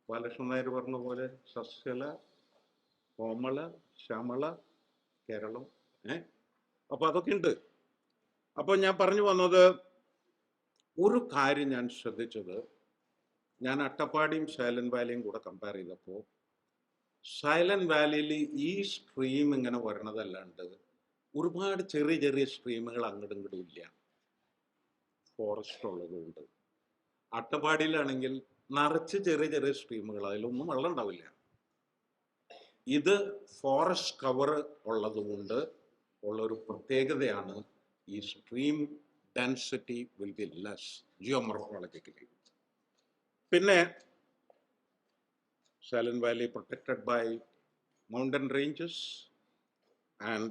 ബാലകൃഷ്ണൻ നായർ പറഞ്ഞ പോലെ സസ്യല കോമള ശ്യാമള കേരളം. അപ്പൊ അതൊക്കെ ഉണ്ട്. അപ്പൊ ഞാൻ പറഞ്ഞു വന്നത്, ഒരു കാര്യം ഞാൻ ശ്രദ്ധിച്ചത്, ഞാൻ അട്ടപ്പാടിയും സൈലന്റ് വാലിയും കൂടെ കമ്പയർ ചെയ്തപ്പോൾ സൈലന്റ് വാലിയിൽ ഈ സ്ട്രീം ഇങ്ങനെ വരണതല്ലാണ്ട് ഒരുപാട് ചെറിയ ചെറിയ സ്ട്രീമുകൾ അങ്ങോട്ടും ഇങ്ങോട്ടും ഇല്ല, ഫോറസ്റ്റ് ഉള്ളതുകൊണ്ട്. അട്ടപ്പാടിയിലാണെങ്കിൽ നിറച്ച് ചെറിയ ചെറിയ സ്ട്രീമുകൾ, അതിലൊന്നും വെള്ളം ഉണ്ടാവില്ല. ഇത് ഫോറസ്റ്റ് കവർ ഉള്ളതുകൊണ്ട് ഉള്ളൊരു പ്രത്യേകതയാണ്, ഈ stream density will be less geomorphologically. പിന്നെ Silent Valley protected by mountain ranges and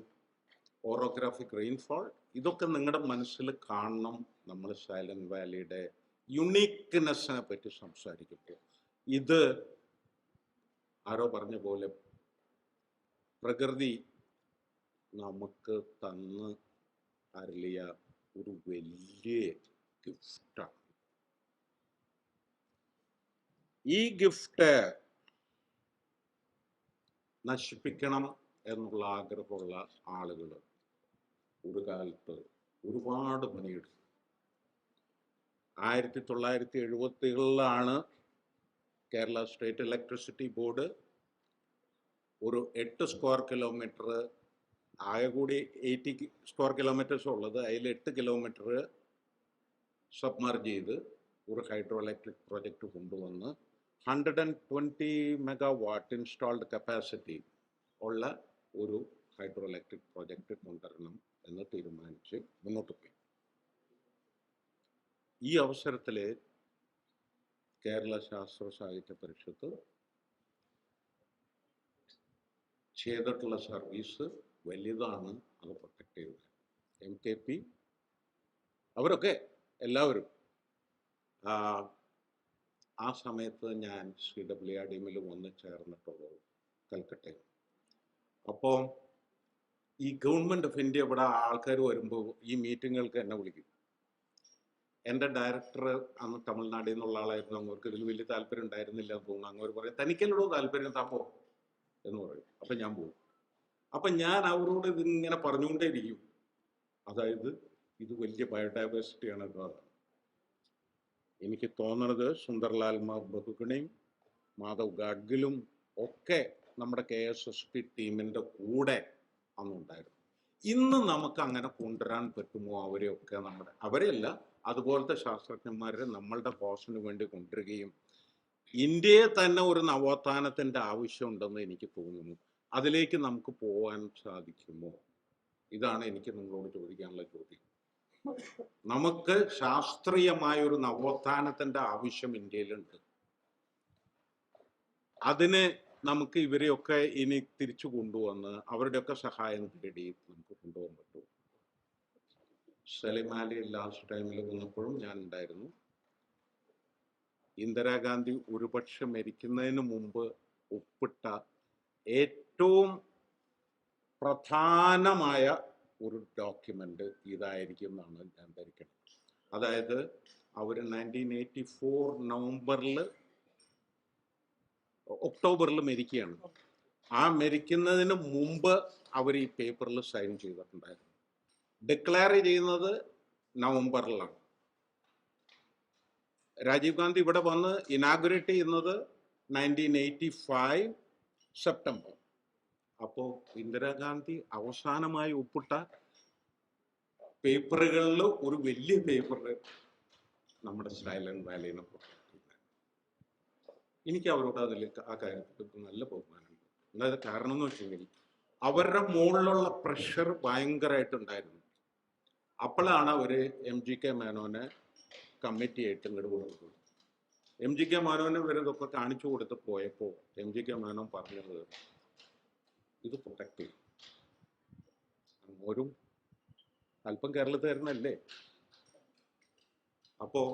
orographic rainfall. ഇതൊക്കെ നിങ്ങളുടെ മനസ്സിൽ കാണണം നമ്മൾ സൈലന്റ് വാലിയുടെ യുണീക്ക്നെസ്സിനെ പറ്റി സംസാരിക്കുമ്പോൾ. ഇത് ആരോ പറഞ്ഞ പോലെ പ്രകൃതി നമുക്ക് തന്ന് അരുളിയ ഒരു വലിയ ഗിഫ്റ്റാണ്. ഈ ഗിഫ്റ്റ് നശിപ്പിക്കണം എന്നുള്ള ആഗ്രഹമുള്ള ആളുകൾ ഒരു കാലത്ത് ഒരുപാട് പണിയെടുത്തു. 1970കളിലാണ് കേരള സ്റ്റേറ്റ് ഇലക്ട്രിസിറ്റി ബോർഡ് ഒരു 8 സ്ക്വയർ കിലോമീറ്റർ, ആകെ കൂടി 80 സ്ക്വയർ കിലോമീറ്റേഴ്സ് ഉള്ളത്, അതിൽ 8 കിലോമീറ്റർ സബ്മർജ് ചെയ്ത് ഒരു ഹൈഡ്രോ ഇലക്ട്രിക് പ്രോജക്റ്റ് കൊണ്ടുവന്ന് 120 മെഗാവാട്ട് ഇൻസ്റ്റാൾഡ് കപ്പാസിറ്റി ഉള്ള ഒരു ഹൈഡ്രോ ഇലക്ട്രിക് പ്രോജക്റ്റ് കൊണ്ടുവരണം എന്ന് തീരുമാനിച്ച് മുന്നോട്ട് പോയി. ഈ അവസരത്തിൽ കേരള ശാസ്ത്ര സാഹിത്യ പരിഷത്ത് ചെയ്തിട്ടുള്ള സർവീസ് വലുതാണ്. അത് പ്രൊട്ടക്ട് ചെയ്തത് MKP അവരൊക്കെ എല്ലാവരും. ആ സമയത്ത് ഞാൻ CWRDമിൽ വന്ന് ചേർന്നിട്ടുള്ളത് കൽക്കട്ടയിൽ. അപ്പോൾ ഈ ഗവൺമെൻറ് ഓഫ് ഇന്ത്യ ഇവിടെ ആൾക്കാർ വരുമ്പോൾ ഈ മീറ്റിങ്ങുകൾക്ക് എന്നെ വിളിക്കും. എൻ്റെ ഡയറക്ടർ അന്ന് തമിഴ്നാട്ടിൽ നിന്നുള്ള ആളായിരുന്നു. അവർക്ക് ഇതിൽ വലിയ താല്പര്യം ഉണ്ടായിരുന്നില്ല എന്ന് തോന്നുന്നു. അങ്ങോട്ട് പറയും, തനിക്കല്ലോ താല്പര്യം, താപ്പോ എന്ന് പറയും. അപ്പം ഞാൻ പോകും. അപ്പം ഞാൻ അവരോട് ഇതിങ്ങനെ പറഞ്ഞുകൊണ്ടേയിരിക്കും. അതായത് ഇത് വലിയ ബയോഡൈവേഴ്സിറ്റിയാണ്. എനിക്ക് തോന്നുന്നത് സുന്ദർലാൽ ബഹുഗുണയും മാധവ് ഗാഡ്ഗിലും ഒക്കെ നമ്മുടെ KSSP ടീമിൻ്റെ കൂടെ അന്നുണ്ടായിരുന്നു. ഇന്ന് നമുക്ക് അങ്ങനെ കൊണ്ടുവരാൻ പറ്റുമോ? അവരെയൊക്കെ അവരെയല്ല, അതുപോലത്തെ ശാസ്ത്രജ്ഞന്മാരെ നമ്മളുടെ കോസിന് വേണ്ടി കൊണ്ടുവരികയും ഇന്ത്യയെ തന്നെ ഒരു നവോത്ഥാനത്തിൻ്റെ ആവശ്യമുണ്ടെന്ന് എനിക്ക് തോന്നുന്നു. അതിലേക്ക് നമുക്ക് പോകാൻ സാധിക്കുമോ? ഇതാണ് എനിക്ക് നിങ്ങളോട് ചോദിക്കാനുള്ള ചോദ്യം. നമുക്ക് ശാസ്ത്രീയമായ ഒരു നവോത്ഥാനത്തിൻ്റെ ആവശ്യം ഇന്ത്യയിലുണ്ട്. അതിന് നമുക്ക് ഇവരെയൊക്കെ ഇനി തിരിച്ചു കൊണ്ടുവന്ന് അവരുടെയൊക്കെ സഹായം തേടി നമുക്ക് കൊണ്ടുപോകാൻ പറ്റും. സലിമാലി ലാസ്റ്റ് ടൈമിൽ വന്നപ്പോഴും ഞാൻ ഉണ്ടായിരുന്നു. ഇന്ദിരാഗാന്ധി ഒരുപക്ഷെ മരിക്കുന്നതിന് മുമ്പ് ഒപ്പിട്ട ഏറ്റവും പ്രധാനമായ ഒരു ഡോക്യുമെൻ്റ് ഇതായിരിക്കും എന്നാണ് ഞാൻ ധരിക്കുന്നത്. അതായത് അവർ 1984 ഒക്ടോബറിൽ മരിക്കുകയാണ്. ആ മരിക്കുന്നതിന് മുമ്പ് അവർ ഈ പേപ്പറിൽ സൈൻ ചെയ്തിട്ടുണ്ടായിരുന്നു. ഡിക്ലെയർ ചെയ്യുന്നത് നവംബറിലാണ്. രാജീവ് ഗാന്ധി ഇവിടെ വന്ന് ഇനാഗുറേറ്റ് ചെയ്യുന്നത് 1985 സെപ്റ്റംബർ. അപ്പോൾ ഇന്ദിരാഗാന്ധി അവസാനമായി ഒപ്പിട്ട പേപ്പറുകളിൽ ഒരു വലിയ പേപ്പർ നമ്മുടെ സൈലന്റ് വാലിനെ കുറിച്ച്. എനിക്ക് അവരോട് ആ കാര്യത്തിൽ നല്ല ബഹുമാനമുണ്ട്. അതായത് കാരണം എന്ന് വെച്ചെങ്കിൽ അവരുടെ മുകളിലുള്ള പ്രഷർ ഭയങ്കരമായിട്ടുണ്ടായിരുന്നു. അപ്പോഴാണ് അവർ MGK മേനോനെ കമ്മിറ്റി ആയിട്ട് ഇങ്ങോട്ട് കൊടുത്തത്. MGK മേനോനെ ഇവരിതൊക്കെ കാണിച്ചു കൊടുത്ത് പോയപ്പോൾ MGK മേനോൻ പറഞ്ഞത് ഇത് പ്രൊട്ടക്ട് ചെയ്യും. അങ്ങോരും അല്പം കേരളത്തുകാരനല്ലേ, അപ്പോൾ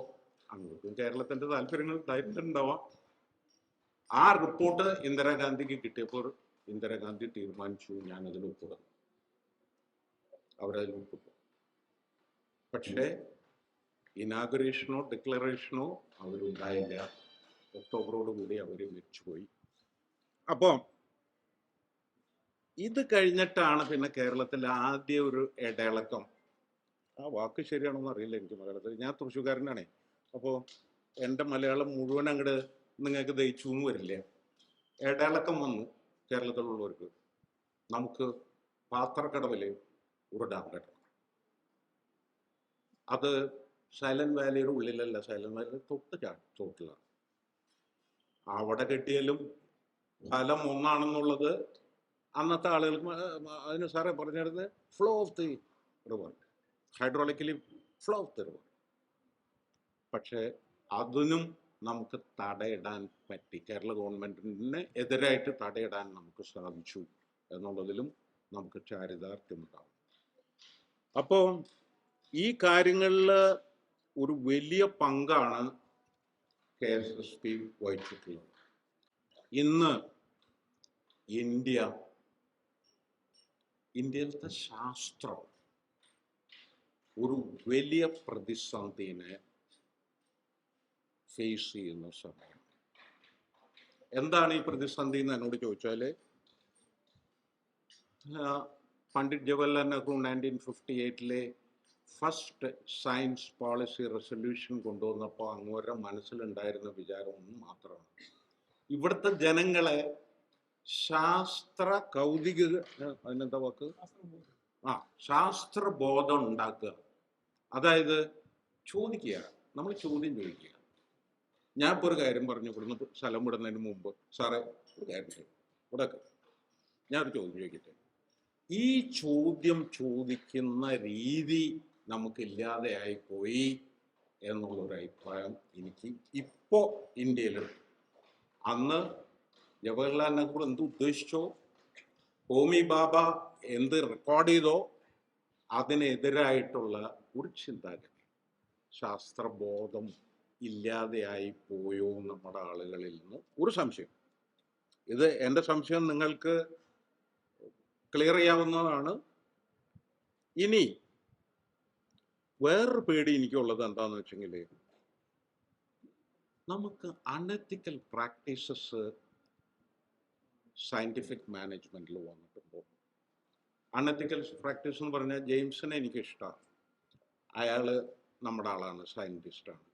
അങ്ങോട്ടും കേരളത്തിൻ്റെ താല്പര്യങ്ങൾ ഉണ്ടാവാം. ആ റിപ്പോർട്ട് ഇന്ദിരാഗാന്ധിക്ക് കിട്ടിയപ്പോൾ ഇന്ദിരാഗാന്ധി തീരുമാനിച്ചു ഞാനതിൽ ഒപ്പിടും. അവരതിൽ ഒപ്പിട്ടു. പക്ഷേ ഇനാഗുറേഷനോ ഡിക്ലറേഷനോ അവരുണ്ടായില്ല. ഒക്ടോബറോട് കൂടി അവർ മരിച്ചുപോയി. അപ്പോൾ ഇത് കഴിഞ്ഞിട്ടാണ് പിന്നെ കേരളത്തിൽ ആദ്യ ഒരു ഇടയിളക്കം. ആ വാക്ക് ശരിയാണോന്ന് അറിയില്ല എനിക്ക്. മലയാളത്തിൽ ഞാൻ തൃശ്ശൂർക്കാരനാണേ. അപ്പോൾ എൻ്റെ മലയാളം മുഴുവൻ അങ്ങോട്ട് നിങ്ങൾക്ക് ദഹിച്ചു എന്ന് വരില്ല. ഇടയിളക്കം വന്നു കേരളത്തിലുള്ളവർക്ക്. നമുക്ക് പാത്രക്കടവിൽ ഒരു ഡാം കെട്ടണം. അത് സൈലന്റ് വാലിയുടെ ഉള്ളിലല്ല, സൈലന്റ് വാലിയുടെ ചോട്ടിലാണ്. അവിടെ കെട്ടിയാലും ഫലം ഒന്നാണെന്നുള്ളത് അന്നത്തെ ആളുകൾക്ക് അതിന് സാറേ പറഞ്ഞിരുന്നത് flow of the river, hydraulically flow of the river. പക്ഷേ അതിനും നമുക്ക് തടയിടാൻ പറ്റി. കേരള ഗവൺമെൻറ്റിന് എതിരായിട്ട് തടയിടാൻ നമുക്ക് സാധിച്ചു എന്നുള്ളതിലും നമുക്ക് ചാരിതാർത്ഥ്യമുണ്ടാകും. അപ്പോൾ ഈ കാര്യങ്ങളിൽ ഒരു വലിയ പങ്കാണ് KSSP വഹിച്ചിട്ടുള്ളത്. ഇന്ന് ഇന്ത്യയിലത്തെ ശാസ്ത്രം ഒരു വലിയ പ്രതിസന്ധിനെ ഫേസ് ചെയ്യുന്ന സമയം. എന്താണ് ഈ പ്രതിസന്ധി എന്ന് എന്നോട് ചോദിച്ചാൽ, Pandit Jawaharlal Nehru 1958 first science policy resolution കൊണ്ടുവന്നപ്പോൾ അങ്ങോരുടെ മനസ്സിലുണ്ടായിരുന്ന വിചാരം ഒന്നും മാത്രമാണ്: ഇവിടുത്തെ ജനങ്ങളെ ശാസ്ത്ര കൗതിക അതിനെന്താ വാക്ക് ശാസ്ത്രബോധം ഉണ്ടാക്കുക. അതായത് ചോദിക്കുക, നമ്മൾ ചോദ്യം ചോദിക്കുക. ഞാൻ ഇപ്പോൾ ഒരു കാര്യം പറഞ്ഞു, ഇവിടുന്ന് സ്ഥലം വിടുന്നതിന് മുമ്പ് സാറേ ഒരു കാര്യം ചെയ്യും ഇവിടെ ഞാനൊരു ചോദ്യം ചോദിക്കട്ടെ. ഈ ചോദ്യം ചോദിക്കുന്ന രീതി നമുക്കില്ലാതെയായി പോയി എന്നുള്ളൊരു അഭിപ്രായം എനിക്ക് ഇപ്പോൾ ഇന്ത്യയിലുണ്ട്. അന്ന് ജവഹർലാൽ നെഹ്റു എന്ത് ഉദ്ദേശിച്ചോ, ഹോമി ബാബ എന്ത് റെക്കോർഡ് ചെയ്തോ, അതിനെതിരായിട്ടുള്ള ഒരു ചിന്താഗതി, ശാസ്ത്രബോധം ഇല്ലാതെയായി പോയോ നമ്മുടെ ആളുകളിൽ നിന്ന് ഒരു സംശയം. ഇത് എൻ്റെ സംശയം നിങ്ങൾക്ക് ക്ലിയർ ചെയ്യാവുന്നതാണ്. ഇനി വേറൊരു പേടി എനിക്കുള്ളത് എന്താണെന്ന് വെച്ചെങ്കിൽ, നമുക്ക് അൺഎത്തിക്കൽ പ്രാക്ടീസസ് സയൻറ്റിഫിക് മാനേജ്മെൻറ്റിൽ വന്നിട്ടുണ്ടോ? അൺഎത്തിക്കൽ പ്രാക്ടീസ് എന്ന് പറഞ്ഞാൽ ജെയിംസിനെ എനിക്കിഷ്ടമാണ്, അയാൾ നമ്മുടെ ആളാണ്, സയൻറ്റിസ്റ്റാണ്.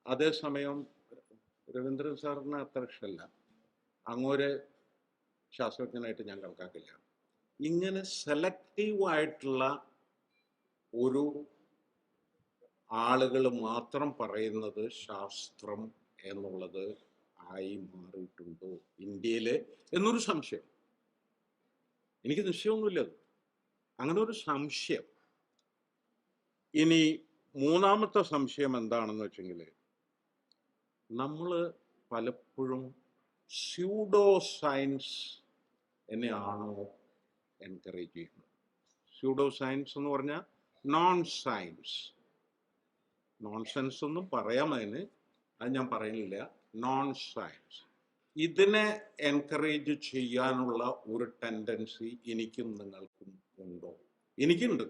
അതേസമയം രവീന്ദ്രൻ സാറിന് അത്ര ഇഷ്ടമല്ല, അങ്ങോരെ ശാസ്ത്രജ്ഞനായിട്ട് ഞാൻ കണക്കാക്കില്ല. ഇങ്ങനെ സെലക്റ്റീവായിട്ടുള്ള ഒരു ആളുകൾ മാത്രം പറയുന്നത് ശാസ്ത്രം എന്നുള്ളത് ആയി മാറിയിട്ടുണ്ടോ ഇന്ത്യയിൽ എന്നൊരു സംശയം. എനിക്ക് നിശ്ചയമൊന്നുമില്ല അങ്ങനെ ഒരു സംശയം. ഇനി മൂന്നാമത്തെ സംശയം എന്താണെന്ന് വെച്ചെങ്കിൽ, നമ്മൾ പലപ്പോഴും സ്യൂഡോ സയൻസ് എന്നെയാണോ എൻകറേജ് ചെയ്യുന്നത്? സ്യൂഡോ സയൻസ് എന്ന് പറഞ്ഞാൽ നോൺ സയൻസ്, നോൺസെൻസ് ഒന്നും പറയാം അതിന്, അത് ഞാൻ പറയുന്നില്ല. നോൺ സയൻസ് ഇതിനെ എൻകറേജ് ചെയ്യാനുള്ള ഒരു ടെൻഡൻസി എനിക്കും നിങ്ങൾക്കും ഉണ്ടോ? എനിക്കുണ്ട്,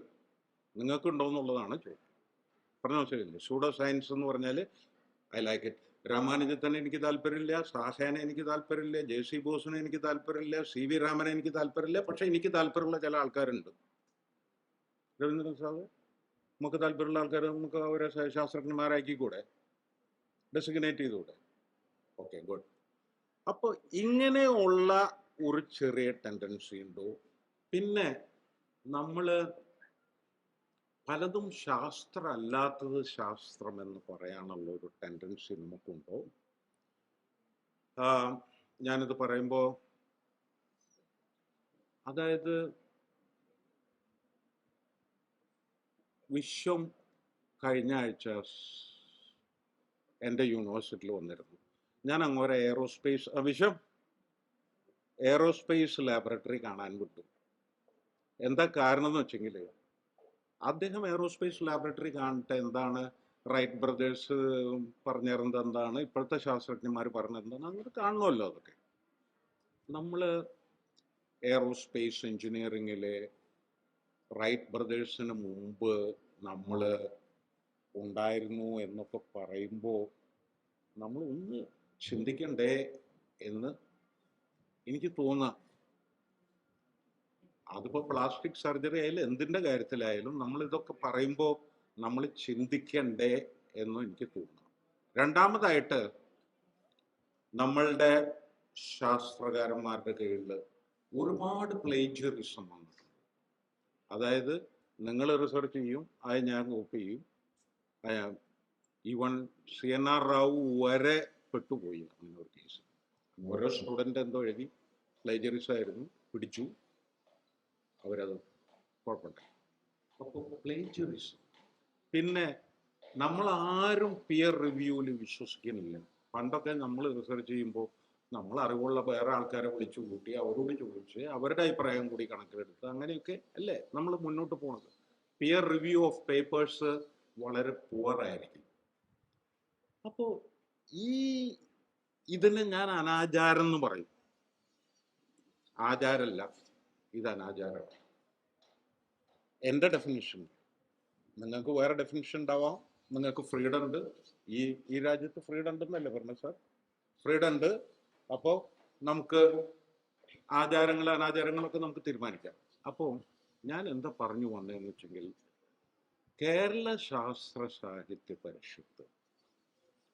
നിങ്ങൾക്കുണ്ടോ എന്നുള്ളതാണ് ചോദ്യം. പറഞ്ഞോ ശരിയല്ലേ? സ്യൂഡോ സയൻസ് എന്ന് പറഞ്ഞാൽ ഐ ലൈക്ക് ഇറ്റ്. രാമാനുജത്തിന് എനിക്ക് താല്പര്യമില്ല, സാഹേനെ എനിക്ക് താല്പര്യമില്ല, ജെ.സി. ബോസിനെ എനിക്ക് താല്പര്യമില്ല, സി.വി. രാമനെ എനിക്ക് താല്പര്യമില്ല. പക്ഷെ എനിക്ക് താല്പര്യമുള്ള ചില ആൾക്കാരുണ്ട്. രവീന്ദ്രൻ സാറ്, നമുക്ക് താല്പര്യമുള്ള ആൾക്കാർ നമുക്ക് അവരെ ശാസ്ത്രജ്ഞന്മാരാക്കിക്കൂടെ, ഡെസിഗ്നേറ്റ് ചെയ്തുകൂടെ? Okay, good. അപ്പോൾ ഇങ്ങനെയുള്ള ഒരു ചെറിയ ടെൻഡൻസി ഉണ്ടോ? പിന്നെ നമ്മൾ പലതും ശാസ്ത്രമല്ലാത്തത് ശാസ്ത്രം എന്ന് പറയാനുള്ള ഒരു ടെൻഡൻസി നമുക്കുണ്ടോ? ഞാനിത് പറയുമ്പോൾ, അതായത് വിശ്വം കഴിഞ്ഞ ആഴ്ച എൻ്റെ യൂണിവേഴ്സിറ്റിയിൽ വന്നിരുന്നു. ഞാൻ അങ്ങോട്ട് എയറോസ്പേസ് ലാബറട്ടറി കാണാൻ വിട്ടു. എന്താ കാരണം എന്ന് വെച്ചെങ്കിൽ, അദ്ദേഹം എയറോസ്പേസ് ലാബറട്ടറി കാണട്ടെ, എന്താണ് റൈറ്റ് ബ്രദേഴ്സ് പറഞ്ഞിരുന്നത്, എന്താണ് ഇപ്പോഴത്തെ ശാസ്ത്രജ്ഞന്മാർ പറഞ്ഞത് എന്താണ്, അങ്ങനെ കാണണമല്ലോ. അതൊക്കെ നമ്മൾ എയറോസ്പേസ് എഞ്ചിനീയറിങ്ങിലെ റൈറ്റ് ബ്രദേഴ്സിന് മുമ്പ് നമ്മൾ ഉണ്ടായിരുന്നു എന്നൊക്കെ പറയുമ്പോൾ നമ്മൾ ഒന്ന് ചിന്തിക്കണ്ടേ എന്ന് എനിക്ക് തോന്നാം. അതിപ്പോൾ പ്ലാസ്റ്റിക് സർജറി ആയാലും എന്തിൻ്റെ കാര്യത്തിലായാലും നമ്മൾ ഇതൊക്കെ പറയുമ്പോൾ നമ്മൾ ചിന്തിക്കണ്ടേ എന്ന് എനിക്ക് തോന്നുന്നു. രണ്ടാമതായിട്ട്, നമ്മളുടെ ശാസ്ത്രകാരന്മാരുടെ കീഴിൽ ഒരുപാട് പ്ലേജറിസം വന്നിട്ടുണ്ട്. അതായത് നിങ്ങൾ റിസർച്ച് ചെയ്യും, അത് ഞാൻ കോപ്പി ചെയ്യും. ഈവൻ CNR റാവു വരെ പെട്ടുപോയി അങ്ങനെ ഒരു കേസ്. ഓരോ സ്റ്റുഡൻ്റ് എന്തോ എഴുതി, പ്ലേജറിസം ആയിരുന്നു, പിടിച്ചു, അവരത് കുഴപ്പമില്ല. അപ്പോൾ പ്ലേജറിസം. പിന്നെ നമ്മൾ ആരും പിയർ റിവ്യൂവിൽ വിശ്വസിക്കുന്നില്ല. പണ്ടൊക്കെ നമ്മൾ റിസർച്ച് ചെയ്യുമ്പോൾ നമ്മൾ അറിവുള്ള വേറെ ആൾക്കാരെ വിളിച്ചു കൂട്ടി അവരോട് ചോദിച്ച് അവരുടെ അഭിപ്രായം കൂടി കണക്കിലെടുത്ത് അങ്ങനെയൊക്കെ അല്ലേ നമ്മൾ മുന്നോട്ട് പോകുന്നത്. പിയർ റിവ്യൂ ഓഫ് പേപ്പേഴ്സ് വളരെ പുവറായിരിക്കും. അപ്പോൾ ഇതിന് ഞാൻ അനാചാരം എന്ന് പറയും. ആചാരമല്ല, ഇത് അനാചാരമാണ് എൻ്റെ ഡെഫിനിഷൻ. നിങ്ങൾക്ക് വേറെ ഡെഫിനിഷൻ ഉണ്ടാവാം. നിങ്ങൾക്ക് ഫ്രീഡം ഉണ്ട്, ഈ രാജ്യത്ത് ഫ്രീഡം ഉണ്ടെന്നല്ലേ പറഞ്ഞത് സാർ? ഫ്രീഡം ഉണ്ട്. അപ്പോൾ നമുക്ക് ആചാരങ്ങൾ അനാചാരങ്ങളൊക്കെ നമുക്ക് തീരുമാനിക്കാം. അപ്പോൾ ഞാൻ എന്താ പറഞ്ഞു വന്നതെന്ന് വെച്ചെങ്കിൽ, കേരള ശാസ്ത്ര സാഹിത്യ പരിഷത്ത്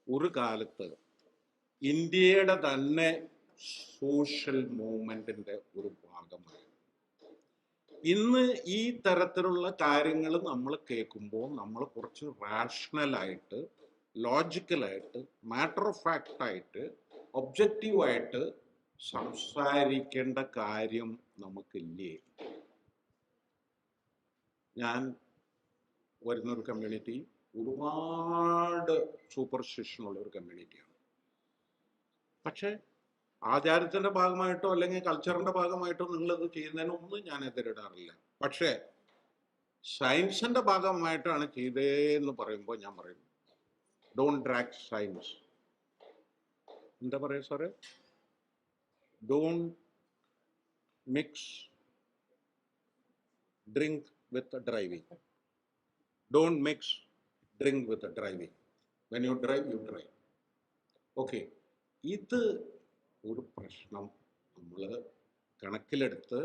ഒരു കാലത്ത് ഇന്ത്യയുടെ തന്നെ സോഷ്യൽ മൂവ്മെന്റിന്റെ ഒരു ഭാഗമായി. ഇന്ന് ഈ തരത്തിലുള്ള കാര്യങ്ങൾ നമ്മൾ കേൾക്കുമ്പോൾ നമ്മൾ കുറച്ച് റാഷണലായിട്ട്, ലോജിക്കലായിട്ട്, മാറ്റർ ഓഫ് ഫാക്റ്റ് ആയിട്ട്, ഒബ്ജക്റ്റീവായിട്ട് സംസാരിക്കേണ്ട കാര്യം നമുക്കില്ലേ? ഞാൻ വരുന്നൊരു കമ്മ്യൂണിറ്റി ഒരുപാട് സൂപ്പർസ്റ്റിഷനുള്ള ഒരു കമ്മ്യൂണിറ്റിയാണ്. പക്ഷേ ആചാരത്തിൻ്റെ ഭാഗമായിട്ടോ അല്ലെങ്കിൽ കൾച്ചറിൻ്റെ ഭാഗമായിട്ടോ നിങ്ങളിത് ചെയ്യുന്നതിനൊന്നും ഞാൻ എതിരിടാറില്ല. പക്ഷേ സയൻസിൻ്റെ ഭാഗമായിട്ടാണ് ചെയ്തതെന്ന് പറയുമ്പോൾ ഞാൻ പറയും ഡോണ്ട് ഡ്രാഗ് സയൻസ്. എന്താ പറയുക സാറേ? Don't mix drink with driving. Don't mix drink with the driving. When you drive, you drive. Okay. ഇത് ഒരു പ്രശ്നം നമ്മൾ കണക്കിലെടുത്ത്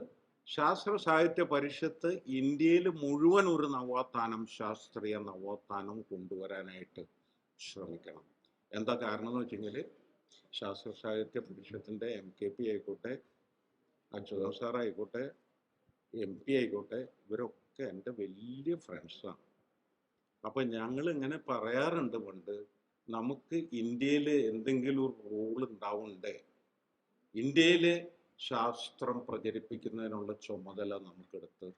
ശാസ്ത്ര സാഹിത്യ പരിഷത്ത് ഇന്ത്യയിൽ മുഴുവൻ ഒരു നവോത്ഥാനം, ശാസ്ത്രീയ നവോത്ഥാനം കൊണ്ടുവരാനായിട്ട് ശ്രമിക്കണം. എന്താ കാരണം എന്ന് വെച്ചെങ്കിൽ ശാസ്ത്ര സാഹിത്യ പരിഷത്തിൻ്റെ MKP ആയിക്കോട്ടെ, അച്യുതൻ സാറായിക്കോട്ടെ, MP ആയിക്കോട്ടെ, ഇവരൊക്കെ എൻ്റെ വലിയ ഫ്രണ്ട്സാണ്. അപ്പം ഞങ്ങൾ ഇങ്ങനെ പറയാറുണ്ട് പണ്ട്, നമുക്ക് ഇന്ത്യയിൽ എന്തെങ്കിലും ഒരു റൂൾ ഉണ്ടാവണ്ടേ, ഇന്ത്യയിൽ ശാസ്ത്രം പ്രചരിപ്പിക്കുന്നതിനുള്ള ചുമതല നമുക്കെടുത്ത്,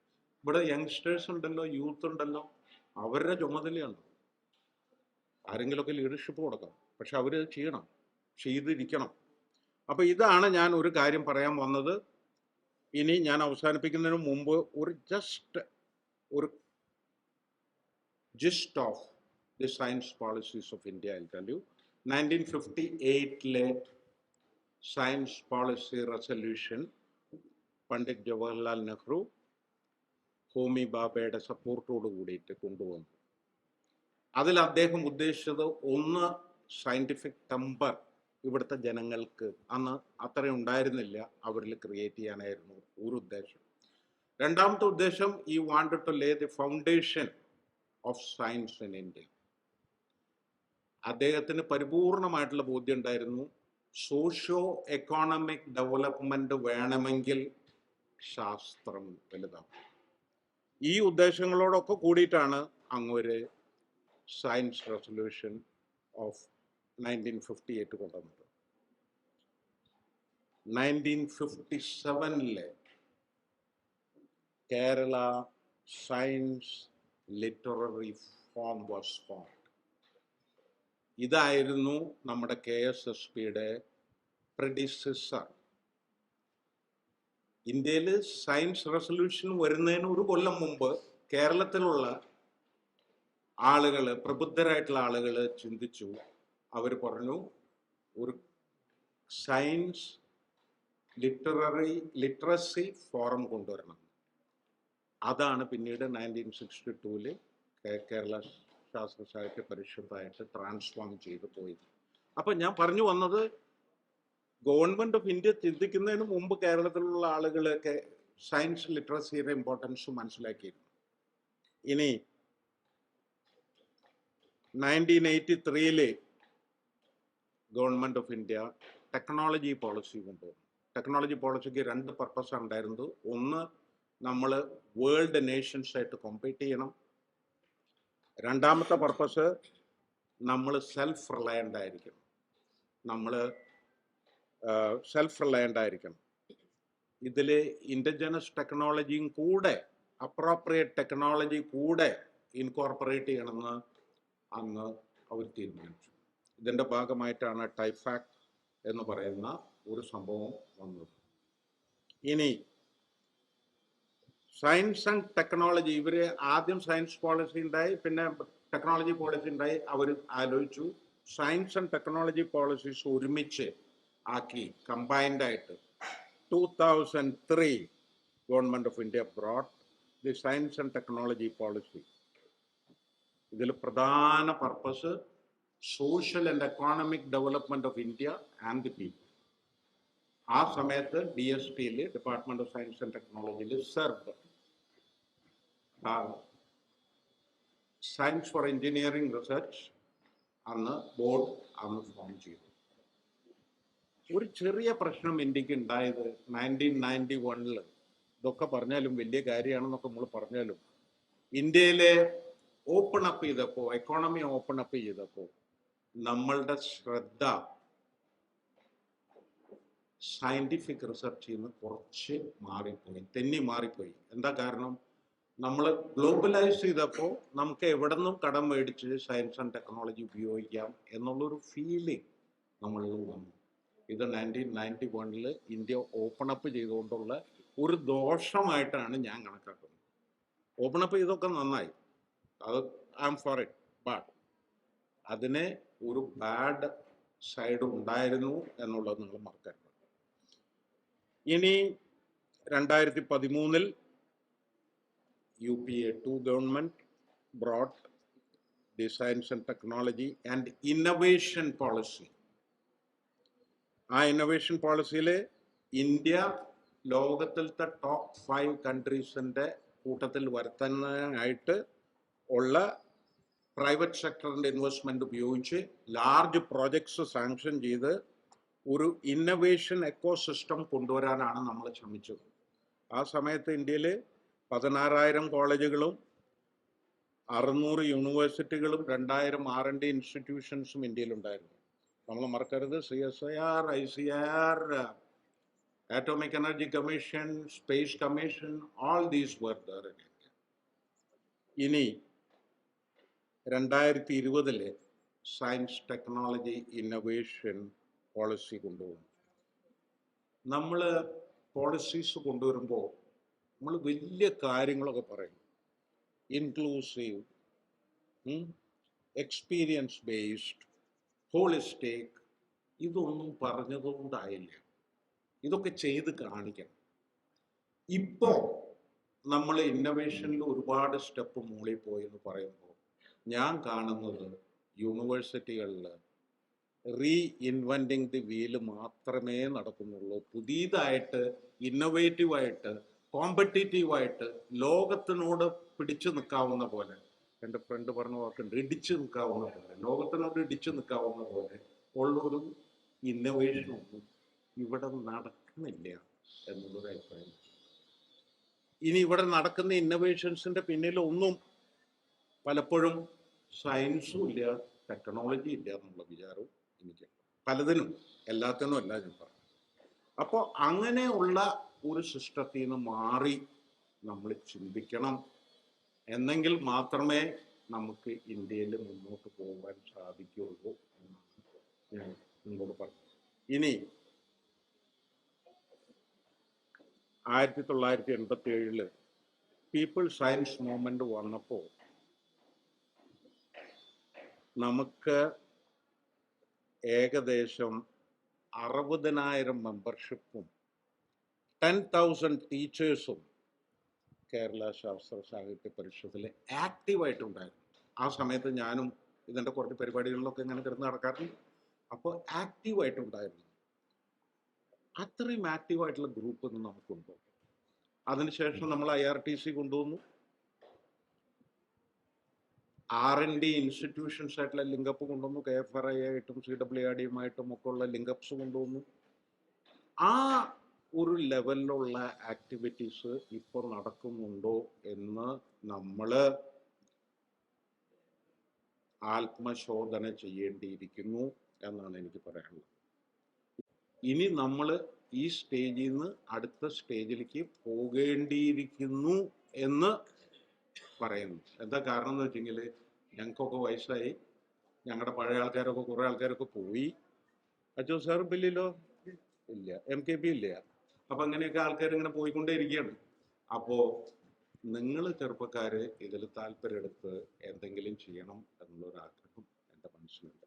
ഇവിടെ യങ്സ്റ്റേഴ്സ് ഉണ്ടല്ലോ, യൂത്ത് ഉണ്ടല്ലോ, അവരുടെ ചുമതലയാണ്. ആരെങ്കിലുമൊക്കെ ലീഡർഷിപ്പ് കൊടുക്കാം, പക്ഷെ അവർ ചെയ്യണം, ചെയ്തിരിക്കണം. അപ്പം ഇതാണ് ഞാൻ ഒരു കാര്യം പറയാൻ വന്നത്. ഇനി ഞാൻ അവസാനിപ്പിക്കുന്നതിന് മുമ്പ് ഒരു ഒരു gist of the science policies of India, I'll tell you. 1958 science policy resolution, Pandit Jawaharlal Nehru, Homi ബാബയുടെ സപ്പോർട്ടോട് കൂടിയിട്ട് കൊണ്ടുവന്നു. അതിൽ അദ്ദേഹം ഉദ്ദേശിച്ചത്, ഒന്ന്, സയൻറ്റിഫിക് ടെമ്പർ ഇവിടുത്തെ ജനങ്ങൾക്ക് അന്ന് അത്ര ഉണ്ടായിരുന്നില്ല, അവരിൽ ക്രിയേറ്റ് ചെയ്യാനായിരുന്നു ഒരു ഉദ്ദേശം. രണ്ടാമത്തെ ഉദ്ദേശം, he wanted to lay the foundation of science in India. അദ്ദേഹത്തിന് പരിപൂർണമായിട്ടുള്ള ബോധ്യം ഉണ്ടായിരുന്നു, സോഷ്യോ എക്കോണമിക് ഡെവലപ്മെന്റ് വേണമെങ്കിൽ ശാസ്ത്രം വലുതാവും. ഈ ഉദ്ദേശങ്ങളോടൊക്കെ കൂടിയിട്ടാണ് അങ്ങൊരു സയൻസ് റെസൊല്യൂഷൻ ഓഫ് 1958 കൊണ്ടുവന്നത്. 1957 Kerala science literary form was formed. ഇതായിരുന്നു നമ്മുടെ KSSPയുടെ പ്രെഡിസസർ. ഇന്ത്യയിൽ സയൻസ് റെസൊല്യൂഷൻ വരുന്നതിന് ഒരു കൊല്ലം മുമ്പ് കേരളത്തിലുള്ള ആളുകൾ, പ്രബുദ്ധരായിട്ടുള്ള ആളുകൾ ചിന്തിച്ചു. അവർ പറഞ്ഞു, ഒരു സയൻസ് ലിറ്ററസി ഫോറം കൊണ്ടുവരണം. അതാണ് പിന്നീട് 1962 കേരള ശാസ്ത്ര സാഹിത്യ പരിഷത്തായിട്ട് ട്രാൻസ്ഫോം ചെയ്ത് പോയത്. അപ്പം ഞാൻ പറഞ്ഞു വന്നത്, ഗവൺമെൻറ് ഓഫ് ഇന്ത്യ ചിന്തിക്കുന്നതിന് മുമ്പ് കേരളത്തിലുള്ള ആളുകളൊക്കെ സയൻസ് ലിറ്ററസിയുടെ ഇമ്പോർട്ടൻസ് മനസ്സിലാക്കിയിരുന്നു. ഇനി 1983 government of India technology policy കൊണ്ടുവന്നു. ടെക്നോളജി പോളിസിക്ക് രണ്ട് പർപ്പസാണ് ഉണ്ടായിരുന്നത്. ഒന്ന്, നമ്മൾ വേൾഡ് നേഷൻസായിട്ട് കോമ്പീറ്റ് ചെയ്യണം. രണ്ടാമത്തെ പർപ്പസ്, നമ്മൾ സെൽഫ് റിലയൻ്റ് ആയിരിക്കണം. ഇതിൽ ഇൻഡിജനസ് ടെക്നോളജിയും കൂടെ, അപ്രോപ്രിയേറ്റ് ടെക്നോളജി കൂടെ ഇൻകോർപ്പറേറ്റ് ചെയ്യണമെന്ന് അന്ന് അവർ തീരുമാനിച്ചു. ഇതിൻ്റെ ഭാഗമായിട്ടാണ് ടൈഫാക്ട് എന്ന് പറയുന്ന ഒരു സംഭവം വന്നത്. ഇനി സയൻസ് ആൻഡ് ടെക്നോളജി, ഇവർ ആദ്യം സയൻസ് പോളിസി ഉണ്ടായി, പിന്നെ ടെക്നോളജി പോളിസി ഉണ്ടായി. അവർ ആലോചിച്ചു സയൻസ് ആൻഡ് ടെക്നോളജി പോളിസീസ് ഒരുമിച്ച് ആക്കി, കമ്പൈൻഡ് ആയിട്ട് 2003 government of India brought the science and technology policy. ഇതിൽ പ്രധാന purpose social and economic development of India and the people. ആ സമയത്ത് DSTയിൽ, ഡിപ്പാർട്ട്മെൻറ്റ് ഓഫ് സയൻസ് ആൻഡ് ടെക്നോളജിയിൽ സയൻസ് ഫോർ എഞ്ചിനീയറിംഗ് റിസർച്ച് അന്ന് ബോർഡ് ഫോം ചെയ്തു. ഒരു ചെറിയ പ്രശ്നം ഇന്ത്യക്ക് ഉണ്ടായത് 1991. ഇതൊക്കെ പറഞ്ഞാലും വലിയ കാര്യമാണെന്നൊക്കെ നമ്മൾ പറഞ്ഞാലും, ഇന്ത്യയിലെ ഓപ്പൺ അപ്പ് ചെയ്തപ്പോൾ, എക്കോണമി ഓപ്പൺ അപ്പ് ചെയ്തപ്പോൾ നമ്മളുടെ ശ്രദ്ധ സയൻറ്റിഫിക് റിസർച്ചിൽ നിന്ന് കുറച്ച് മാറിപ്പോയി, തെന്നി മാറിപ്പോയി. എന്താ കാരണം? നമ്മൾ ഗ്ലോബലൈസ് ചെയ്തപ്പോൾ നമുക്ക് എവിടെ നിന്നും കടം മേടിച്ച് സയൻസ് ആൻഡ് ടെക്നോളജി ഉപയോഗിക്കാം എന്നുള്ളൊരു ഫീലിംഗ് നമ്മളിൽ വന്നു. ഇത് 1991 ഇന്ത്യ ഓപ്പൺ അപ്പ് ചെയ്തുകൊണ്ടുള്ള ഒരു ദോഷമായിട്ടാണ് ഞാൻ കണക്കാക്കുന്നത്. ഓപ്പൺ അപ്പ് ചെയ്തൊക്കെ നന്നായി, അത് I M for it, but അതിന് ഒരു ബാഡ് സൈഡ് ഉണ്ടായിരുന്നു എന്നുള്ളത് നിങ്ങൾ മറക്കരുത്. ഇനി 2013 UPA 2 government brought the science and technology and innovation policy. ആ ഇന്നൊവേഷൻ പോളിസിയിൽ ഇന്ത്യ ലോകത്തിലത്തെ ടോപ്പ് 5 കൺട്രീസിൻ്റെ കൂട്ടത്തിൽ വരുത്താനായിട്ട് ഉള്ള പ്രൈവറ്റ് സെക്ടറിൻ്റെ ഇൻവെസ്റ്റ്മെൻറ്റ് ഉപയോഗിച്ച് ലാർജ് പ്രോജക്ട്സ് സാങ്ഷൻ ചെയ്ത് ഒരു ഇന്നൊവേഷൻ എക്കോസിസ്റ്റം കൊണ്ടുവരാനാണ് നമ്മൾ ശ്രമിച്ചത്. ആ സമയത്ത് ഇന്ത്യയിൽ 16,000 കോളേജുകളും 600 യൂണിവേഴ്സിറ്റികളും 2000 R&D ഇൻസ്റ്റിറ്റ്യൂഷൻസും ഇന്ത്യയിലുണ്ടായിരുന്നു. നമ്മൾ മറക്കരുത്, CSIR, ICIR, Atomic Energy Commission, Space Commission, all these were there in India. ഇനി 2020 സയൻസ് ടെക്നോളജി ഇന്നൊവേഷൻ പോളിസി കൊണ്ടുപോകും. നമ്മൾ പോളിസീസ് കൊണ്ടുവരുമ്പോൾ നമ്മൾ വലിയ കാര്യങ്ങളൊക്കെ പറയും, ഇൻക്ലൂസീവ്, എക്സ്പീരിയൻസ് ബേസ്ഡ്, ഹോളിസ്റ്റിക്. ഇതൊന്നും പറഞ്ഞതുകൊണ്ടായില്ല, ഇതൊക്കെ ചെയ്ത് കാണിക്കണം. ഇപ്പോൾ നമ്മൾ ഇന്നൊവേഷനിൽ ഒരുപാട് സ്റ്റെപ്പ് മുകളിൽ പോയി എന്ന് പറയുമ്പോൾ ഞാൻ കാണുന്നത് യൂണിവേഴ്സിറ്റികളിൽ റീ ഇൻവെൻറ്റിങ് ദി വീല് മാത്രമേ നടക്കുന്നുള്ളൂ. പുതിയതായിട്ട് ഇന്നൊവേറ്റീവായിട്ട് കോമ്പറ്റീറ്റീവായിട്ട് ലോകത്തിനോട് പിടിച്ചു നിൽക്കാവുന്ന പോലെ, എൻ്റെ ഫ്രണ്ട് പറഞ്ഞ വാക്കുണ്ട്, ഇടിച്ചു നിൽക്കാവുന്ന പോലെ, ലോകത്തിനോട് ഇടിച്ചു നിൽക്കാവുന്ന പോലെ ഉള്ളൊരു ഇന്നൊവേഷനൊന്നും ഇവിടെ നടക്കുന്നില്ല എന്നുള്ളൊരു അഭിപ്രായം. ഇനി ഇവിടെ നടക്കുന്ന ഇന്നൊവേഷൻസിൻ്റെ പിന്നിലൊന്നും പലപ്പോഴും സയൻസും ഇല്ല, ടെക്നോളജി ഇല്ല എന്നുള്ള വിചാരവും എനിക്ക് പലതിനും, എല്ലാത്തിനും അല്ല ഞാൻ പറഞ്ഞു. അപ്പോൾ അങ്ങനെയുള്ള ഒരു സിസ്റ്റത്തിൽ നിന്ന് മാറി നമ്മൾ ചിന്തിക്കണം. എന്നെങ്കിൽ മാത്രമേ നമുക്ക് ഇന്ത്യയിൽ മുന്നോട്ട് പോകാൻ സാധിക്കുകയുള്ളൂ എന്നാണ് ഞാൻ നിങ്ങളോട് പറഞ്ഞത്. ഇനി 1987 പീപ്പിൾ സയൻസ് മൂവ്മെന്റ് വന്നപ്പോൾ നമുക്ക് ഏകദേശം 60,000 മെമ്പർഷിപ്പും 10,000 ടീച്ചേഴ്സും കേരള ശാസ്ത്ര സാഹിത്യ പരിഷത്തിൽ ആക്റ്റീവായിട്ടുണ്ടായിരുന്നു. ആ സമയത്ത് ഞാനും ഇതിൻ്റെ കുറച്ച് പരിപാടികളിലൊക്കെ ഇങ്ങനെ കിടന്ന് നടക്കാറുണ്ട്. അപ്പോൾ ആക്റ്റീവായിട്ടുണ്ടായിരുന്നു. അത്രയും ആക്റ്റീവായിട്ടുള്ള ഗ്രൂപ്പ് ഒന്നും നമുക്കുണ്ടോ? അതിനുശേഷം നമ്മൾ IRTC കൊണ്ടുവന്നു, R&D ഇൻസ്റ്റിറ്റ്യൂഷൻസ് ആയിട്ടുള്ള ലിങ്കപ്പ് കൊണ്ടുവന്നു, KFRI ആയിട്ടും CWRDയുമായിട്ടും ഒക്കെ ഉള്ള ലിങ്കപ്സ് കൊണ്ടുവന്നു. ആ ഒരു ലെവലിലുള്ള ആക്ടിവിറ്റീസ് ഇപ്പോൾ നടക്കുന്നുണ്ടോ എന്ന് നമ്മൾ ആത്മശോധന ചെയ്യേണ്ടിയിരിക്കുന്നു എന്നാണ് എനിക്ക് പറയാനുള്ളത്. ഇനി നമ്മൾ ഈ സ്റ്റേജിൽ നിന്ന് അടുത്ത സ്റ്റേജിലേക്ക് പോകേണ്ടിയിരിക്കുന്നു എന്ന് പറയുന്നു. എന്താ കാരണം എന്ന് വെച്ചെങ്കിൽ, ഞങ്ങൾക്കൊക്കെ വയസ്സായി, ഞങ്ങളുടെ പഴയ ആൾക്കാരൊക്കെ കുറേ ആൾക്കാരൊക്കെ പോയി. അജോ സാർ ഇല്ലല്ലോ, ഇല്ല, MKP ഇല്ല. അപ്പം അങ്ങനെയൊക്കെ ആൾക്കാർ ഇങ്ങനെ പോയിക്കൊണ്ടേ ഇരിക്കുകയാണ്. അപ്പോൾ നിങ്ങൾ ചെറുപ്പക്കാർ ഇതിൽ താല്പര്യമെടുത്ത് എന്തെങ്കിലും ചെയ്യണം എന്നുള്ളൊരാഗ്രഹം എൻ്റെ മനസ്സിലുണ്ട്.